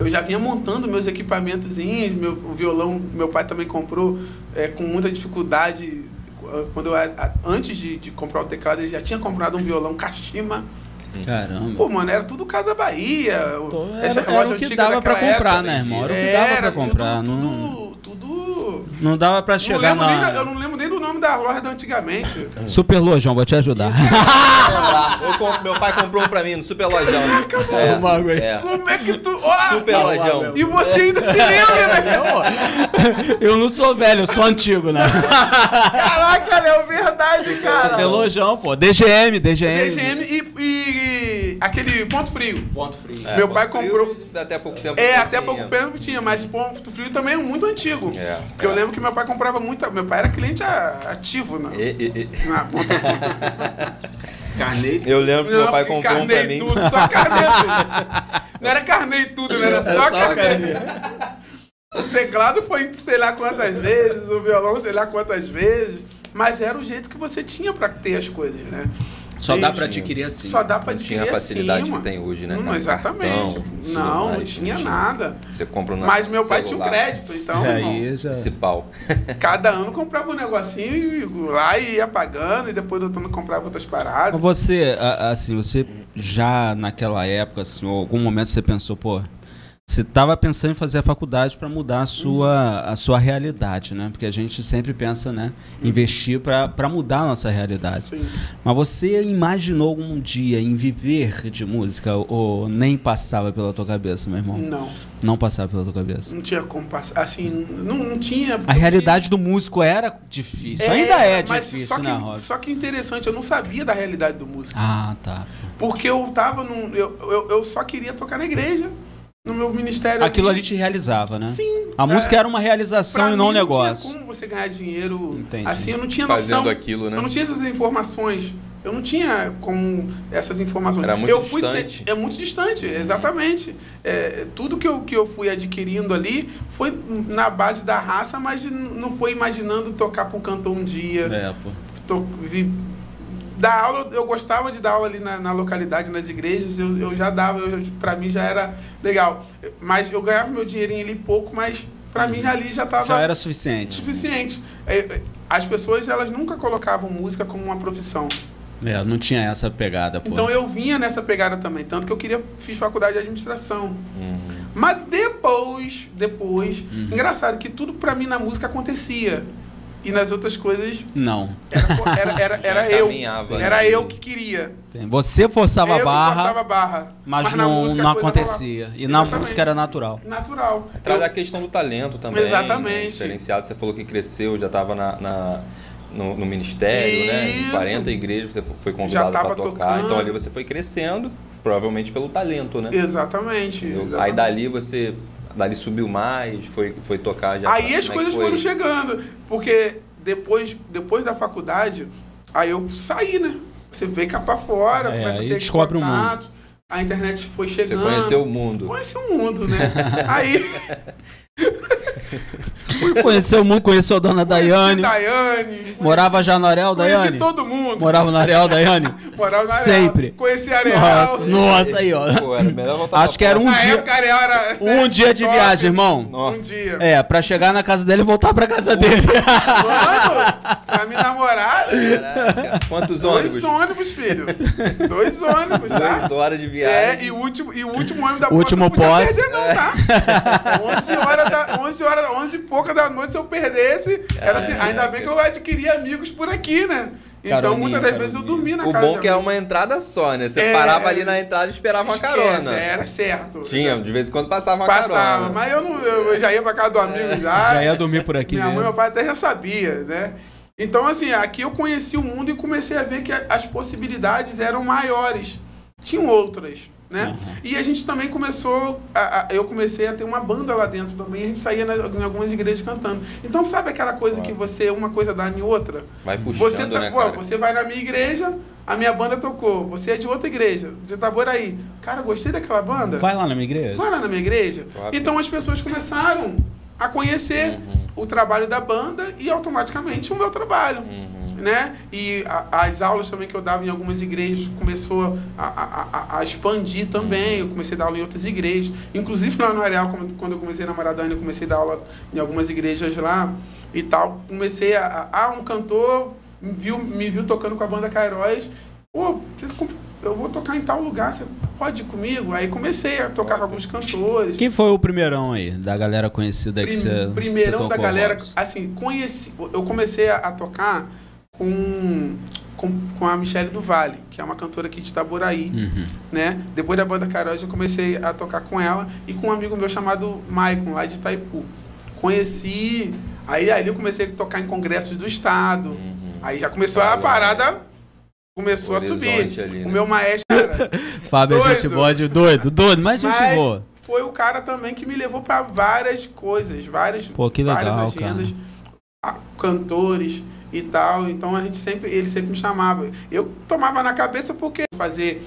[SPEAKER 3] Eu já vinha montando meus equipamentozinhos, o violão, meu pai também comprou com muita dificuldade. Antes de comprar o teclado, ele já tinha comprado um violão Kashima.
[SPEAKER 1] Caramba.
[SPEAKER 3] Pô, mano, era tudo Casa Bahia.
[SPEAKER 1] Essa loja antiga dava pra comprar, né, irmão? Era o que dava pra comprar.
[SPEAKER 3] Tudo...
[SPEAKER 1] Não dava pra chegar
[SPEAKER 3] Eu não lembro nem do nome da loja de antigamente.
[SPEAKER 1] Super Lojão, vou te ajudar.
[SPEAKER 2] Meu pai comprou um pra mim no Super Lojão.
[SPEAKER 3] Como é que tu...
[SPEAKER 2] Super Lojão.
[SPEAKER 3] E você ainda se lembra, né?
[SPEAKER 1] Eu não sou velho, eu sou antigo, né?
[SPEAKER 3] Caraca, Léo, verdade, cara.
[SPEAKER 1] Super Lojão, pô. DGM
[SPEAKER 3] e aquele Ponto Frio.
[SPEAKER 1] Ponto Frio.
[SPEAKER 3] Meu pai comprou...
[SPEAKER 2] Até pouco tempo.
[SPEAKER 3] Até pouco tempo tinha, mas Ponto Frio também é muito antigo. Porque eu lembro que meu pai comprava muito... Meu pai era cliente ativo na Ponto Frio. Carnei?
[SPEAKER 2] Eu lembro que meu pai comprou um pra mim.
[SPEAKER 3] Tudo, só carnei tudo. Não era carnei tudo, não era só carnei. O teclado foi sei lá quantas vezes, o violão sei lá quantas vezes, mas era o jeito que você tinha pra ter as coisas, né?
[SPEAKER 1] Só dá pra adquirir assim.
[SPEAKER 3] Só dá pra adquirir assim.
[SPEAKER 2] Tinha a facilidade que tem hoje, né?
[SPEAKER 3] Exatamente.
[SPEAKER 2] Cartão,
[SPEAKER 3] não tinha nada.
[SPEAKER 2] Você compra no
[SPEAKER 3] Mas meu pai
[SPEAKER 2] celular.
[SPEAKER 3] tinha um crédito, então,
[SPEAKER 2] Esse pau.
[SPEAKER 3] Cada ano comprava um negocinho e lá e ia pagando, e depois do ano comprava outras paradas.
[SPEAKER 1] Você, assim, você já naquela época, assim, ou algum momento você pensou, pô, você estava pensando em fazer a faculdade para mudar a sua realidade, né? Porque a gente sempre pensa, né, investir para mudar a nossa realidade.
[SPEAKER 3] Sim.
[SPEAKER 1] Mas você imaginou algum dia em viver de música ou nem passava pela tua cabeça, meu irmão?
[SPEAKER 3] Não.
[SPEAKER 1] Não passava pela tua cabeça?
[SPEAKER 3] Não tinha como passar. Assim, não tinha...
[SPEAKER 1] A realidade do músico era difícil. Ainda é difícil, né, Rosa?
[SPEAKER 3] Só que interessante, eu não sabia da realidade do músico.
[SPEAKER 1] Ah, tá.
[SPEAKER 3] Porque eu tava num... Eu só queria tocar na igreja. No meu ministério.
[SPEAKER 1] Aquilo ali te realizava, né?
[SPEAKER 3] Sim.
[SPEAKER 1] A música era uma realização e não um negócio.
[SPEAKER 3] Não tinha como você ganhar dinheiro.
[SPEAKER 1] Entendi.
[SPEAKER 3] Assim, eu não tinha noção.
[SPEAKER 2] Fazendo aquilo, né?
[SPEAKER 3] Eu não tinha essas informações. Eu não tinha como essas informações.
[SPEAKER 2] Era muito distante.
[SPEAKER 3] É muito distante, exatamente. Tudo que eu fui adquirindo ali foi na base da raça, mas não foi imaginando tocar para um cantor um dia. Dar aula, eu gostava de dar aula ali na localidade, nas igrejas, eu já dava, pra mim já era legal. Mas eu ganhava meu dinheirinho ali pouco, mas pra mim ali já tava...
[SPEAKER 1] Já era suficiente.
[SPEAKER 3] Suficiente. As pessoas, elas nunca colocavam música como uma profissão.
[SPEAKER 1] Não tinha essa pegada, pô.
[SPEAKER 3] Então eu vinha nessa pegada também, tanto que eu fiz faculdade de administração. Mas depois, engraçado que tudo pra mim na música acontecia. E nas outras coisas...
[SPEAKER 1] Não.
[SPEAKER 3] Era eu que queria.
[SPEAKER 1] Você forçava a barra,
[SPEAKER 3] forçava a barra,
[SPEAKER 1] mas não acontecia. E na música era natural.
[SPEAKER 3] Natural.
[SPEAKER 2] Traz a questão do talento também.
[SPEAKER 3] Exatamente.
[SPEAKER 2] Né? Diferenciado, você falou que cresceu, já estava no ministério, né? Em 40 igrejas você foi convidado para tocar. Tocando. Então ali você foi crescendo, provavelmente pelo talento, né?
[SPEAKER 3] Exatamente.
[SPEAKER 2] Aí dali subiu mais, foi tocar já.
[SPEAKER 3] Aí as coisas foram chegando, porque depois da faculdade, aí eu saí, né? Você veio cá pra fora, começa a ter
[SPEAKER 1] descobre
[SPEAKER 3] contato, o mundo. A internet foi chegando.
[SPEAKER 2] Você conheceu o mundo.
[SPEAKER 3] Conheci o mundo, né? Aí...
[SPEAKER 1] Conheceu o mundo, conheceu a dona Daiane. Morava já no Areal, Daiane?
[SPEAKER 3] Conheci todo mundo.
[SPEAKER 1] Morava no Areal, Daiane?
[SPEAKER 3] Morava no Areal.
[SPEAKER 1] Sempre.
[SPEAKER 3] Conheci Areal.
[SPEAKER 1] Nossa, aí, ó.
[SPEAKER 2] Pô, era melhor voltar.
[SPEAKER 1] Acho que era um dia.
[SPEAKER 3] Época, Areal era,
[SPEAKER 1] um dia de viagem, irmão.
[SPEAKER 3] Nossa. Um dia.
[SPEAKER 1] Pra chegar na casa dele e voltar pra casa dele.
[SPEAKER 3] Mano, pra me namorar.
[SPEAKER 2] Caraca. Quantos ônibus?
[SPEAKER 3] 2 ônibus, filho. 2 ônibus, tá?
[SPEAKER 2] 2 horas de viagem.
[SPEAKER 3] E o último ônibus da
[SPEAKER 1] último pós.
[SPEAKER 3] Não podia perder, não, tá? 11 e pouca da noite, se eu perdesse, ainda bem que eu adquiri amigos por aqui, né? Então, muitas das vezes eu dormia na casa.
[SPEAKER 2] O bom é que é uma entrada só, né? Você parava ali na entrada e esperava uma carona.
[SPEAKER 3] Era certo.
[SPEAKER 2] Tinha, de vez em quando passava uma carona.
[SPEAKER 3] Passava, mas eu já ia pra casa do amigo já.
[SPEAKER 1] Já ia dormir por aqui
[SPEAKER 3] Minha mãe e meu pai até já sabia, né? Então, assim, aqui eu conheci o mundo e comecei a ver que as possibilidades eram maiores. Tinham outras, né? E a gente também começou, eu comecei a ter uma banda lá dentro também, a gente saía em algumas igrejas cantando. Então, sabe aquela coisa que você, uma coisa dá em outra?
[SPEAKER 2] Vai puxando, né, cara?
[SPEAKER 3] Você vai na minha igreja, a minha banda tocou. Você é de outra igreja, de Itaboraí. Cara, gostei daquela banda.
[SPEAKER 1] Vai lá na minha igreja.
[SPEAKER 3] Vai lá na minha igreja. Claro. Então, as pessoas começaram a conhecer o trabalho da banda e automaticamente o meu trabalho. Né? E as aulas também que eu dava em algumas igrejas começou a expandir também. Eu comecei a dar aula em outras igrejas. Inclusive lá no Areal, quando eu comecei a namorar a Dani, eu comecei a dar aula em algumas igrejas lá e tal. Comecei um cantor me viu tocando com a banda Cairóis. Pô, eu vou tocar em tal lugar, você pode ir comigo? Aí comecei a tocar com alguns cantores.
[SPEAKER 1] Quem foi o primeirão aí, da galera conhecida que você
[SPEAKER 3] primeirão
[SPEAKER 1] tocou,
[SPEAKER 3] da galera,
[SPEAKER 1] Robson?
[SPEAKER 3] assim, eu comecei a tocar com a Michele do Vale, que é uma cantora aqui de Itaboraí, né? Depois da banda Cairóis eu comecei a tocar com ela e com um amigo meu chamado Maicon, lá de Itaipu. Conheci, aí eu comecei a tocar em congressos do estado, aí já começou a parada, começou a subir.
[SPEAKER 2] Ali, né?
[SPEAKER 3] O meu maestro era
[SPEAKER 1] Fábio é gente boa, doido, mas gente boa.
[SPEAKER 3] Foi o cara também que me levou para várias coisas, várias agendas, cantores e tal. Então ele sempre me chamava. Eu tomava na cabeça porque fazer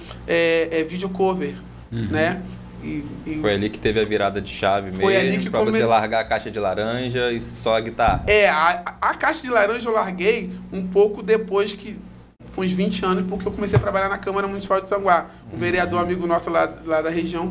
[SPEAKER 3] video cover, né?
[SPEAKER 2] Foi ali que teve a virada de chave mesmo, pra você largar a caixa de laranja e só a guitarra.
[SPEAKER 3] A caixa de laranja eu larguei um pouco depois com uns 20 anos, porque eu comecei a trabalhar na Câmara Municipal de Tanguá. Um vereador amigo nosso lá da região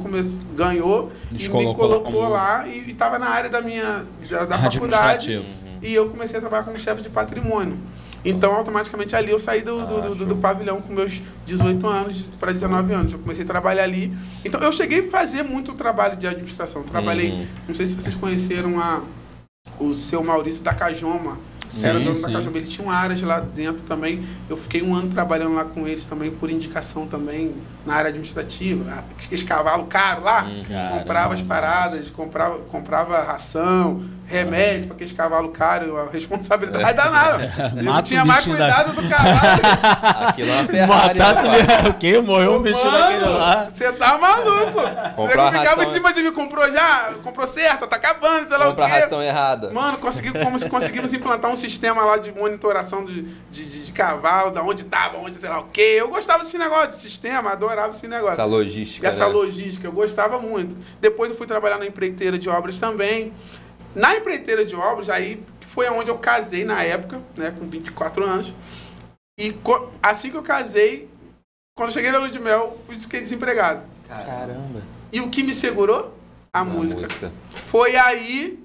[SPEAKER 3] ganhou e me colocou lá e estava na área da faculdade. E eu comecei a trabalhar como chefe de patrimônio. Então, automaticamente, ali eu saí do pavilhão com meus 18 anos para 19 anos. Eu comecei a trabalhar ali. Então, eu cheguei a fazer muito trabalho de administração. Trabalhei, não sei se vocês conheceram o seu Maurício da Cajoma. Era dono da Cajoma. Ele tinha um áreas lá dentro também. Eu fiquei 1 ano trabalhando lá com eles também, por indicação também, na área administrativa. Aqueles cavalos caros lá. Comprava as paradas, comprava ração, remédio para aqueles cavalos caros. A responsabilidade danada. Eu não tinha mais cuidado do cavalo.
[SPEAKER 2] Aquilo é uma Ferrari.
[SPEAKER 1] O quê? Morreu um bicho daquele lá.
[SPEAKER 3] Você tá maluco. Você ficava em cima de mim, comprou certo, tá acabando, sei lá o quê.
[SPEAKER 2] Comprou a ração errada.
[SPEAKER 3] Mano, conseguimos implantar um sistema lá de monitoração de cavalo, da onde tava, sei lá o quê. Eu gostava desse negócio, de sistema, adorava esse negócio.
[SPEAKER 2] Essa logística.
[SPEAKER 3] Logística, eu gostava muito. Depois eu fui trabalhar na empreiteira de obras também. Na empreiteira de obras, aí foi onde eu casei na época, né, com 24 anos. E assim que eu casei, quando eu cheguei na lua de mel, fiquei desempregado.
[SPEAKER 2] Caramba.
[SPEAKER 3] E o que me segurou? A música. Foi aí...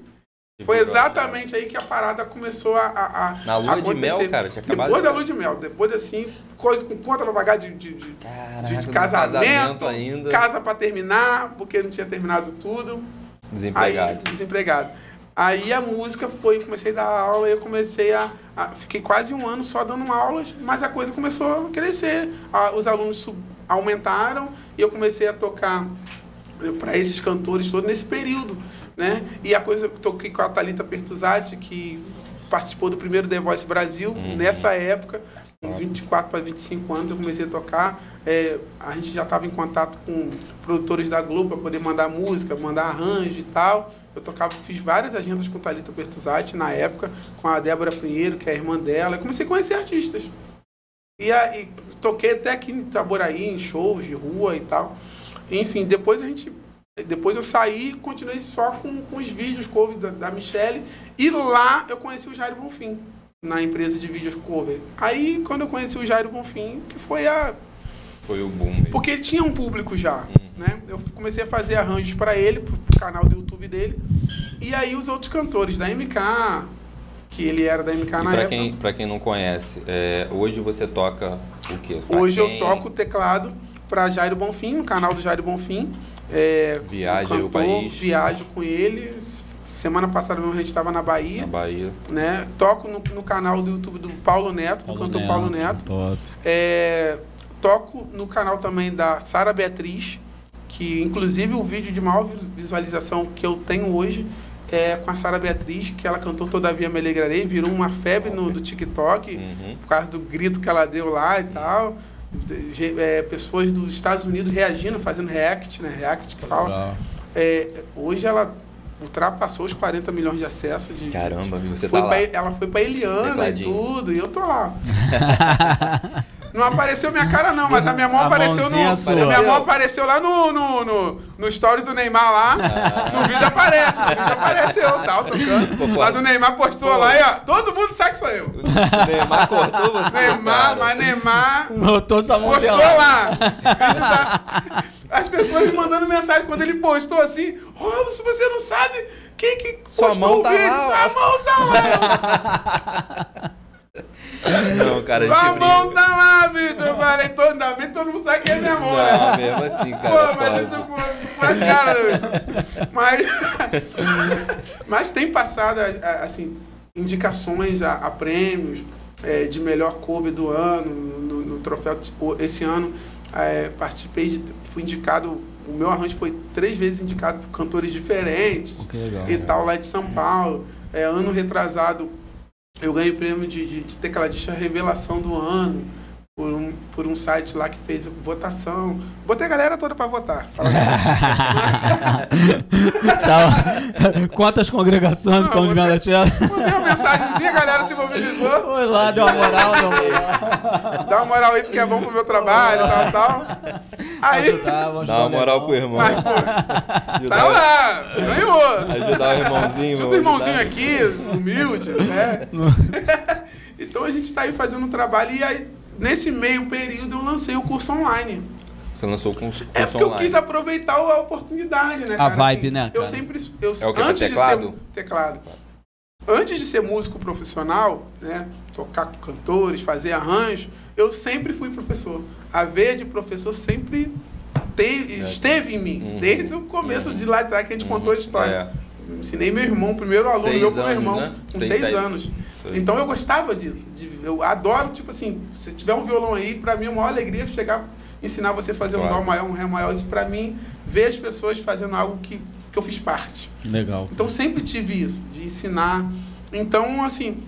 [SPEAKER 3] Foi exatamente aí que a parada começou a
[SPEAKER 2] na lua de mel, cara? Tinha acabado
[SPEAKER 3] depois da lua de mel. Depois, assim, coisa com conta pra pagar de casamento ainda. Casa pra terminar, porque não tinha terminado tudo. Desempregado. Aí a música comecei a dar aula, eu comecei fiquei quase 1 ano só dando aulas, mas a coisa começou a crescer. Os alunos aumentaram e eu comecei a tocar para esses cantores todos nesse período, né? E eu toquei com a Thalita Pertuzati, que participou do primeiro The Voice Brasil, nessa época, com 24 para 25 anos eu comecei a tocar. A gente já estava em contato com produtores da Globo para poder mandar música, mandar arranjo e tal. Eu fiz várias agendas com Thalita Pertuzati na época, com a Débora Pinheiro, que é a irmã dela. Eu comecei a conhecer artistas. E toquei até aqui em Itaboraí, em shows de rua e tal. Enfim, depois eu saí e continuei só com os vídeos cover da Michele. E lá eu conheci o Jairo Bonfim, na empresa de vídeos cover. Aí, quando eu conheci o Jairo Bonfim, que foi
[SPEAKER 2] o boom mesmo.
[SPEAKER 3] Porque ele tinha um público já, né? Eu comecei a fazer arranjos para ele, pro canal do YouTube dele. E aí os outros cantores da MK, que ele era da MK na época.
[SPEAKER 2] Pra quem não conhece, hoje você toca o quê?
[SPEAKER 3] Hoje eu toco o teclado para Jairo Bonfim, no canal do Jairo Bonfim.
[SPEAKER 2] Viaja o país.
[SPEAKER 3] Viajo com ele, Semana passada mesmo a gente estava na Bahia.
[SPEAKER 2] Na Bahia.
[SPEAKER 3] Né? Toco no canal do YouTube do Paulo Neto, do cantor Paulo Neto.
[SPEAKER 1] Top.
[SPEAKER 3] Toco no canal também da Sara Beatriz, que inclusive o vídeo de maior visualização que eu tenho hoje é com a Sara Beatriz, que ela cantou Todavia Me Alegrarei, virou uma febre do TikTok, por causa do grito que ela deu lá e tal. Pessoas dos Estados Unidos reagindo, fazendo react, né? React que fala. Hoje ela ultrapassou os 40 milhões de acessos.
[SPEAKER 2] Caramba, você tá lá.
[SPEAKER 3] Ela foi pra Eliana e tudo, e eu tô lá. Não apareceu minha cara não, mas a minha mão apareceu minha mão apareceu lá no story do Neymar lá. No vídeo apareceu, tal, tocando. Mas o Neymar postou lá e ó, todo mundo sabe que sou eu.
[SPEAKER 2] O Neymar cortou você.
[SPEAKER 3] Neymar
[SPEAKER 1] botou sua mão
[SPEAKER 3] postou lá. As pessoas me mandando mensagem quando ele postou assim, se você não sabe, quem que
[SPEAKER 2] sua mão tá lá,
[SPEAKER 3] sua mão tá lá.
[SPEAKER 2] Não, cara,
[SPEAKER 3] sua mão tá lá, bicho. Eu falei, todo mundo sabe que é minha mão.
[SPEAKER 2] Não, mesmo assim, cara.
[SPEAKER 3] Pô, mas isso foi a cara, bicho. Mas tem passado, assim, indicações a prêmios de melhor cover do ano, no troféu. Esse ano, fui indicado, o meu arranjo foi 3 vezes indicado por cantores diferentes.
[SPEAKER 1] Que legal,
[SPEAKER 3] e tal, lá de São Paulo. Ano retrasado, eu ganhei o prêmio de tecladista revelação do ano por um site lá que fez votação. Botei a galera toda pra votar.
[SPEAKER 1] Tchau. Quantas congregações estão de Galatia?
[SPEAKER 3] Mandei uma mensagenzinha, a galera se mobilizou.
[SPEAKER 1] Foi lá, deu uma moral.
[SPEAKER 3] Dá uma moral aí porque é bom pro meu trabalho, tal. Aí,
[SPEAKER 2] dá uma moral pro irmão.
[SPEAKER 3] Mas, pô, tá lá, ganhou.
[SPEAKER 2] Ajudar o irmãozinho.
[SPEAKER 3] Ajuda o irmãozinho aqui, humilde, né? Então a gente tá aí fazendo um trabalho e aí, nesse meio período eu lancei o curso online.
[SPEAKER 2] Você lançou o curso online?
[SPEAKER 3] É porque eu quis aproveitar a oportunidade, né, cara?
[SPEAKER 1] A vibe,
[SPEAKER 3] assim,
[SPEAKER 1] né,
[SPEAKER 3] eu
[SPEAKER 1] cara?
[SPEAKER 3] sempre...
[SPEAKER 2] É o que?
[SPEAKER 3] Antes
[SPEAKER 2] Teclado?
[SPEAKER 3] de ser teclado. Antes de ser músico profissional, né, tocar com cantores, fazer arranjo, eu sempre fui professor. A veia de professor sempre esteve em mim, desde o começo de lá atrás que a gente contou a história. Ensinei meu irmão, o primeiro aluno meu pro meu irmão, né? Com 6 anos. Então eu gostava disso. Eu adoro, tipo assim, se tiver um violão aí, pra mim é a maior alegria chegar, ensinar você a fazer um dó maior, um ré maior. Isso pra mim, ver as pessoas fazendo algo que eu fiz parte.
[SPEAKER 1] Legal.
[SPEAKER 3] Então sempre tive isso, de ensinar. Então, assim,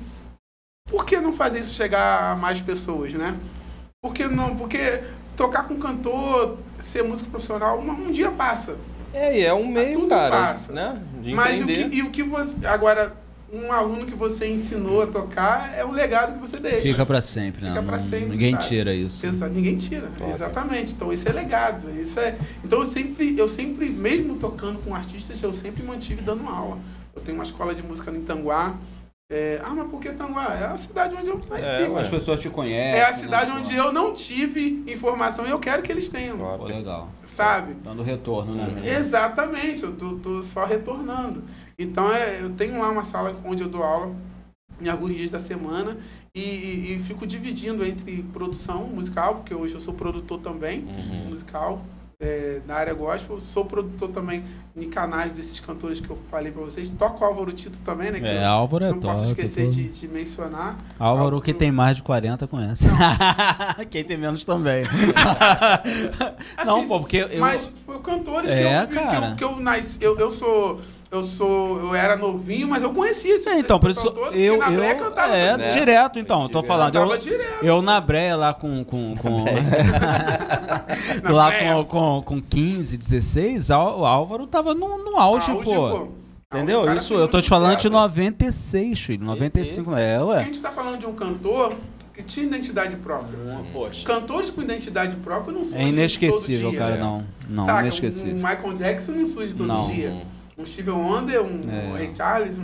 [SPEAKER 3] por que não fazer isso chegar a mais pessoas, né? Por que não? Porque tocar com cantor, ser músico profissional, um dia passa.
[SPEAKER 2] E é um meio,
[SPEAKER 3] tudo
[SPEAKER 2] cara,
[SPEAKER 3] passa.
[SPEAKER 2] né? De
[SPEAKER 3] mas
[SPEAKER 2] entender.
[SPEAKER 3] o que você... Agora, um aluno que você ensinou a tocar é o legado que você deixa.
[SPEAKER 1] Fica pra sempre, né?
[SPEAKER 3] Fica pra sempre,
[SPEAKER 1] Ninguém
[SPEAKER 3] sabe?
[SPEAKER 1] tira isso.
[SPEAKER 3] Ninguém tira, exatamente. Então, isso é legado. Então, eu sempre, mesmo tocando com artistas, eu sempre mantive dando aula. Eu tenho uma escola de música no Itanguá. Mas por que Itanguá? É a cidade onde eu nasci.
[SPEAKER 1] As pessoas te conhecem.
[SPEAKER 3] É a cidade onde eu não tive informação e eu quero que eles tenham.
[SPEAKER 1] Pô, legal.
[SPEAKER 3] Sabe?
[SPEAKER 1] Dando retorno, né?
[SPEAKER 3] Exatamente, eu tô só retornando. Então, eu tenho lá uma sala onde eu dou aula em alguns dias da semana e fico dividindo entre produção musical, porque hoje eu sou produtor também, musical, na área gospel. Sou produtor também em canais desses cantores que eu falei pra vocês. Toco o Álvaro Tito também, né? Que
[SPEAKER 1] Álvaro é
[SPEAKER 3] não posso esquecer de mencionar.
[SPEAKER 1] Álvaro, que tem mais de 40 conhece. Quem tem menos também. Não, pô, porque
[SPEAKER 3] mas foi cantores que eu nasci. Eu era novinho, mas eu conhecia esse
[SPEAKER 1] então, por isso
[SPEAKER 3] todo,
[SPEAKER 1] eu
[SPEAKER 3] na Breia cantava também.
[SPEAKER 1] direto, então, eu tô falando. Eu na Breia lá lá com 15, 16, o Álvaro tava no auge, pô. Entendeu? Isso, eu tô te falando de 96, filho, 95, ué.
[SPEAKER 3] A gente tá falando de um cantor que tinha identidade própria.
[SPEAKER 1] Poxa.
[SPEAKER 3] Cantores com identidade própria não surgem
[SPEAKER 1] inesquecível,
[SPEAKER 3] todo dia,
[SPEAKER 1] cara,
[SPEAKER 3] né?
[SPEAKER 1] não,
[SPEAKER 3] Saca,
[SPEAKER 1] inesquecível.
[SPEAKER 3] Um Michael Jackson não surge todo dia. Um Stevie Wonder, um Ray Charles,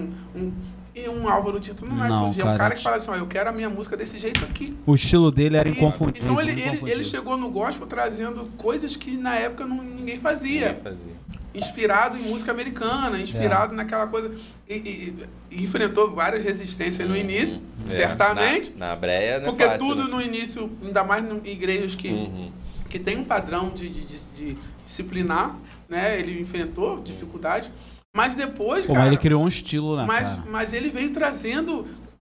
[SPEAKER 3] e um Álvaro Tito não nasce todo dia. É um cara que fala assim, eu quero a minha música desse jeito aqui.
[SPEAKER 1] O estilo dele era inconfundível.
[SPEAKER 3] Então ele chegou no gospel trazendo coisas que na época ninguém fazia. Inspirado em música americana, inspirado naquela coisa. E enfrentou várias resistências no início, certamente.
[SPEAKER 2] Na Breia, né?
[SPEAKER 3] Porque tudo no início, ainda mais em igrejas que tem um padrão de disciplinar, né? Ele enfrentou dificuldades. Mas depois,
[SPEAKER 1] cara... Mas ele criou um estilo, né,
[SPEAKER 3] mas ele veio trazendo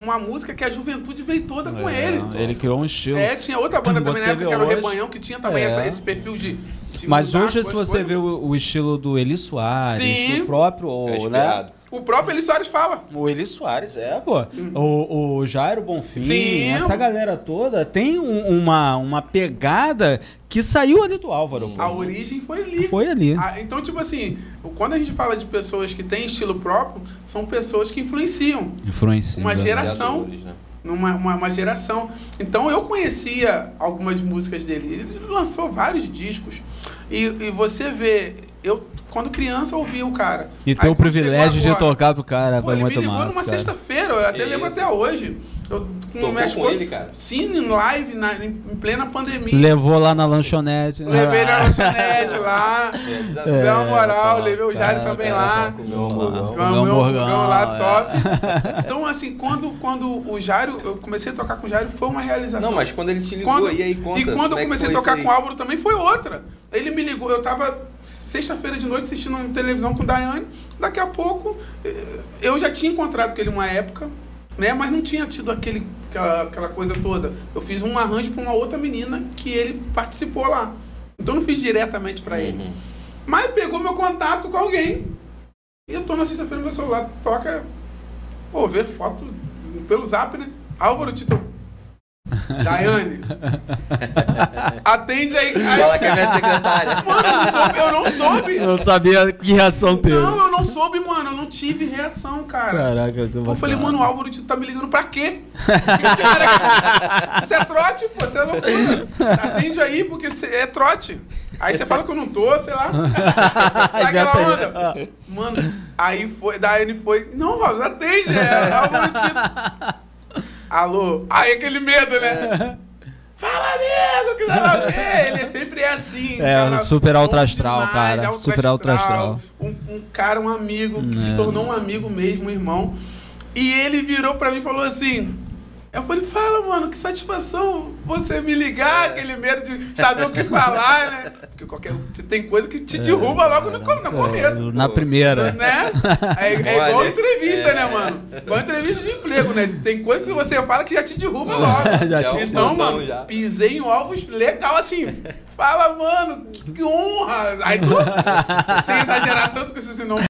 [SPEAKER 3] uma música que a juventude veio toda com ele.
[SPEAKER 1] Ele criou um estilo.
[SPEAKER 3] Tinha outra banda também na época, que era o Rebanhão, que tinha também esse perfil de
[SPEAKER 1] mas hoje, se você vê o estilo do Eli Soares, do próprio... né?
[SPEAKER 3] O próprio Eli Soares fala.
[SPEAKER 1] O Eli Soares, pô. O Jairo Bonfim, essa galera toda tem uma pegada que saiu ali do Álvaro. Pô.
[SPEAKER 3] A origem foi ali.
[SPEAKER 1] Foi ali.
[SPEAKER 3] Então, tipo assim, quando a gente fala de pessoas que têm estilo próprio, são pessoas que influenciam. Uma geração. Uma geração. Então, eu conhecia algumas músicas dele. Ele lançou vários discos. E você vê... Quando criança, eu ouvia o cara.
[SPEAKER 1] E ter o privilégio de tocar pro cara foi muito massa. Ele me ligou
[SPEAKER 3] numa sexta-feira, eu até lembro até hoje.
[SPEAKER 2] Com ele, cara?
[SPEAKER 3] Sim, em live, em plena pandemia.
[SPEAKER 1] Levou lá na lanchonete.
[SPEAKER 3] Levei na lanchonete lá. Deu uma moral, levei o Jairo também lá.
[SPEAKER 1] Comeu
[SPEAKER 3] hamburgão lá, top. Então, assim, quando o Jairo, eu comecei a tocar com o Jairo, foi uma realização.
[SPEAKER 2] Não, mas quando ele te ligou, e aí conta?
[SPEAKER 3] E quando eu comecei a tocar com o Álvaro também, foi outra. Ele me ligou, eu tava sexta-feira de noite assistindo uma televisão com o Daiane. Daqui a pouco, eu já tinha encontrado com ele uma época, né? Mas não tinha tido aquela coisa toda. Eu fiz um arranjo para uma outra menina que ele participou lá. Então não fiz diretamente para ele. Mas pegou meu contato com alguém. E eu tô na sexta-feira no meu celular, toca, ver foto pelo zap, né? Álvaro Tito. Daiane, atende aí.
[SPEAKER 2] Fala que é minha secretária.
[SPEAKER 3] Mano, eu não soube.
[SPEAKER 1] Eu não sabia que reação teve.
[SPEAKER 3] Não, eu não soube, mano. Eu não tive reação, cara.
[SPEAKER 1] Caraca,
[SPEAKER 3] eu falei, mano, o Álvaro Tito tá me ligando pra quê? Isso é trote, pô. Isso é loucura. Atende aí, porque é trote. Aí você fala que eu não tô, sei lá. Sabe aquela onda? Mano, aí foi, Daiane foi. Não, Rosa, atende. É Álvaro Tito. Alô? Aí aquele medo, né? Fala, nego, que não ver. Ele sempre é assim.
[SPEAKER 1] Cara, super alto astral, cara. Super alto astral.
[SPEAKER 3] Um cara, um amigo, que se tornou um amigo mesmo, um irmão. E ele virou pra mim e falou assim... Eu falei, fala, mano, que satisfação você me ligar, aquele medo de saber o que falar, né? Porque tem coisa que te derruba logo no começo.
[SPEAKER 1] Na primeira.
[SPEAKER 3] Né? É igual entrevista, né, mano? Igual entrevista de emprego, né? Tem coisa que você fala que já te derruba logo. Então, mano, pisei em ovos legal assim. Fala, mano, que honra. Aí tu, sem exagerar tanto, que você não...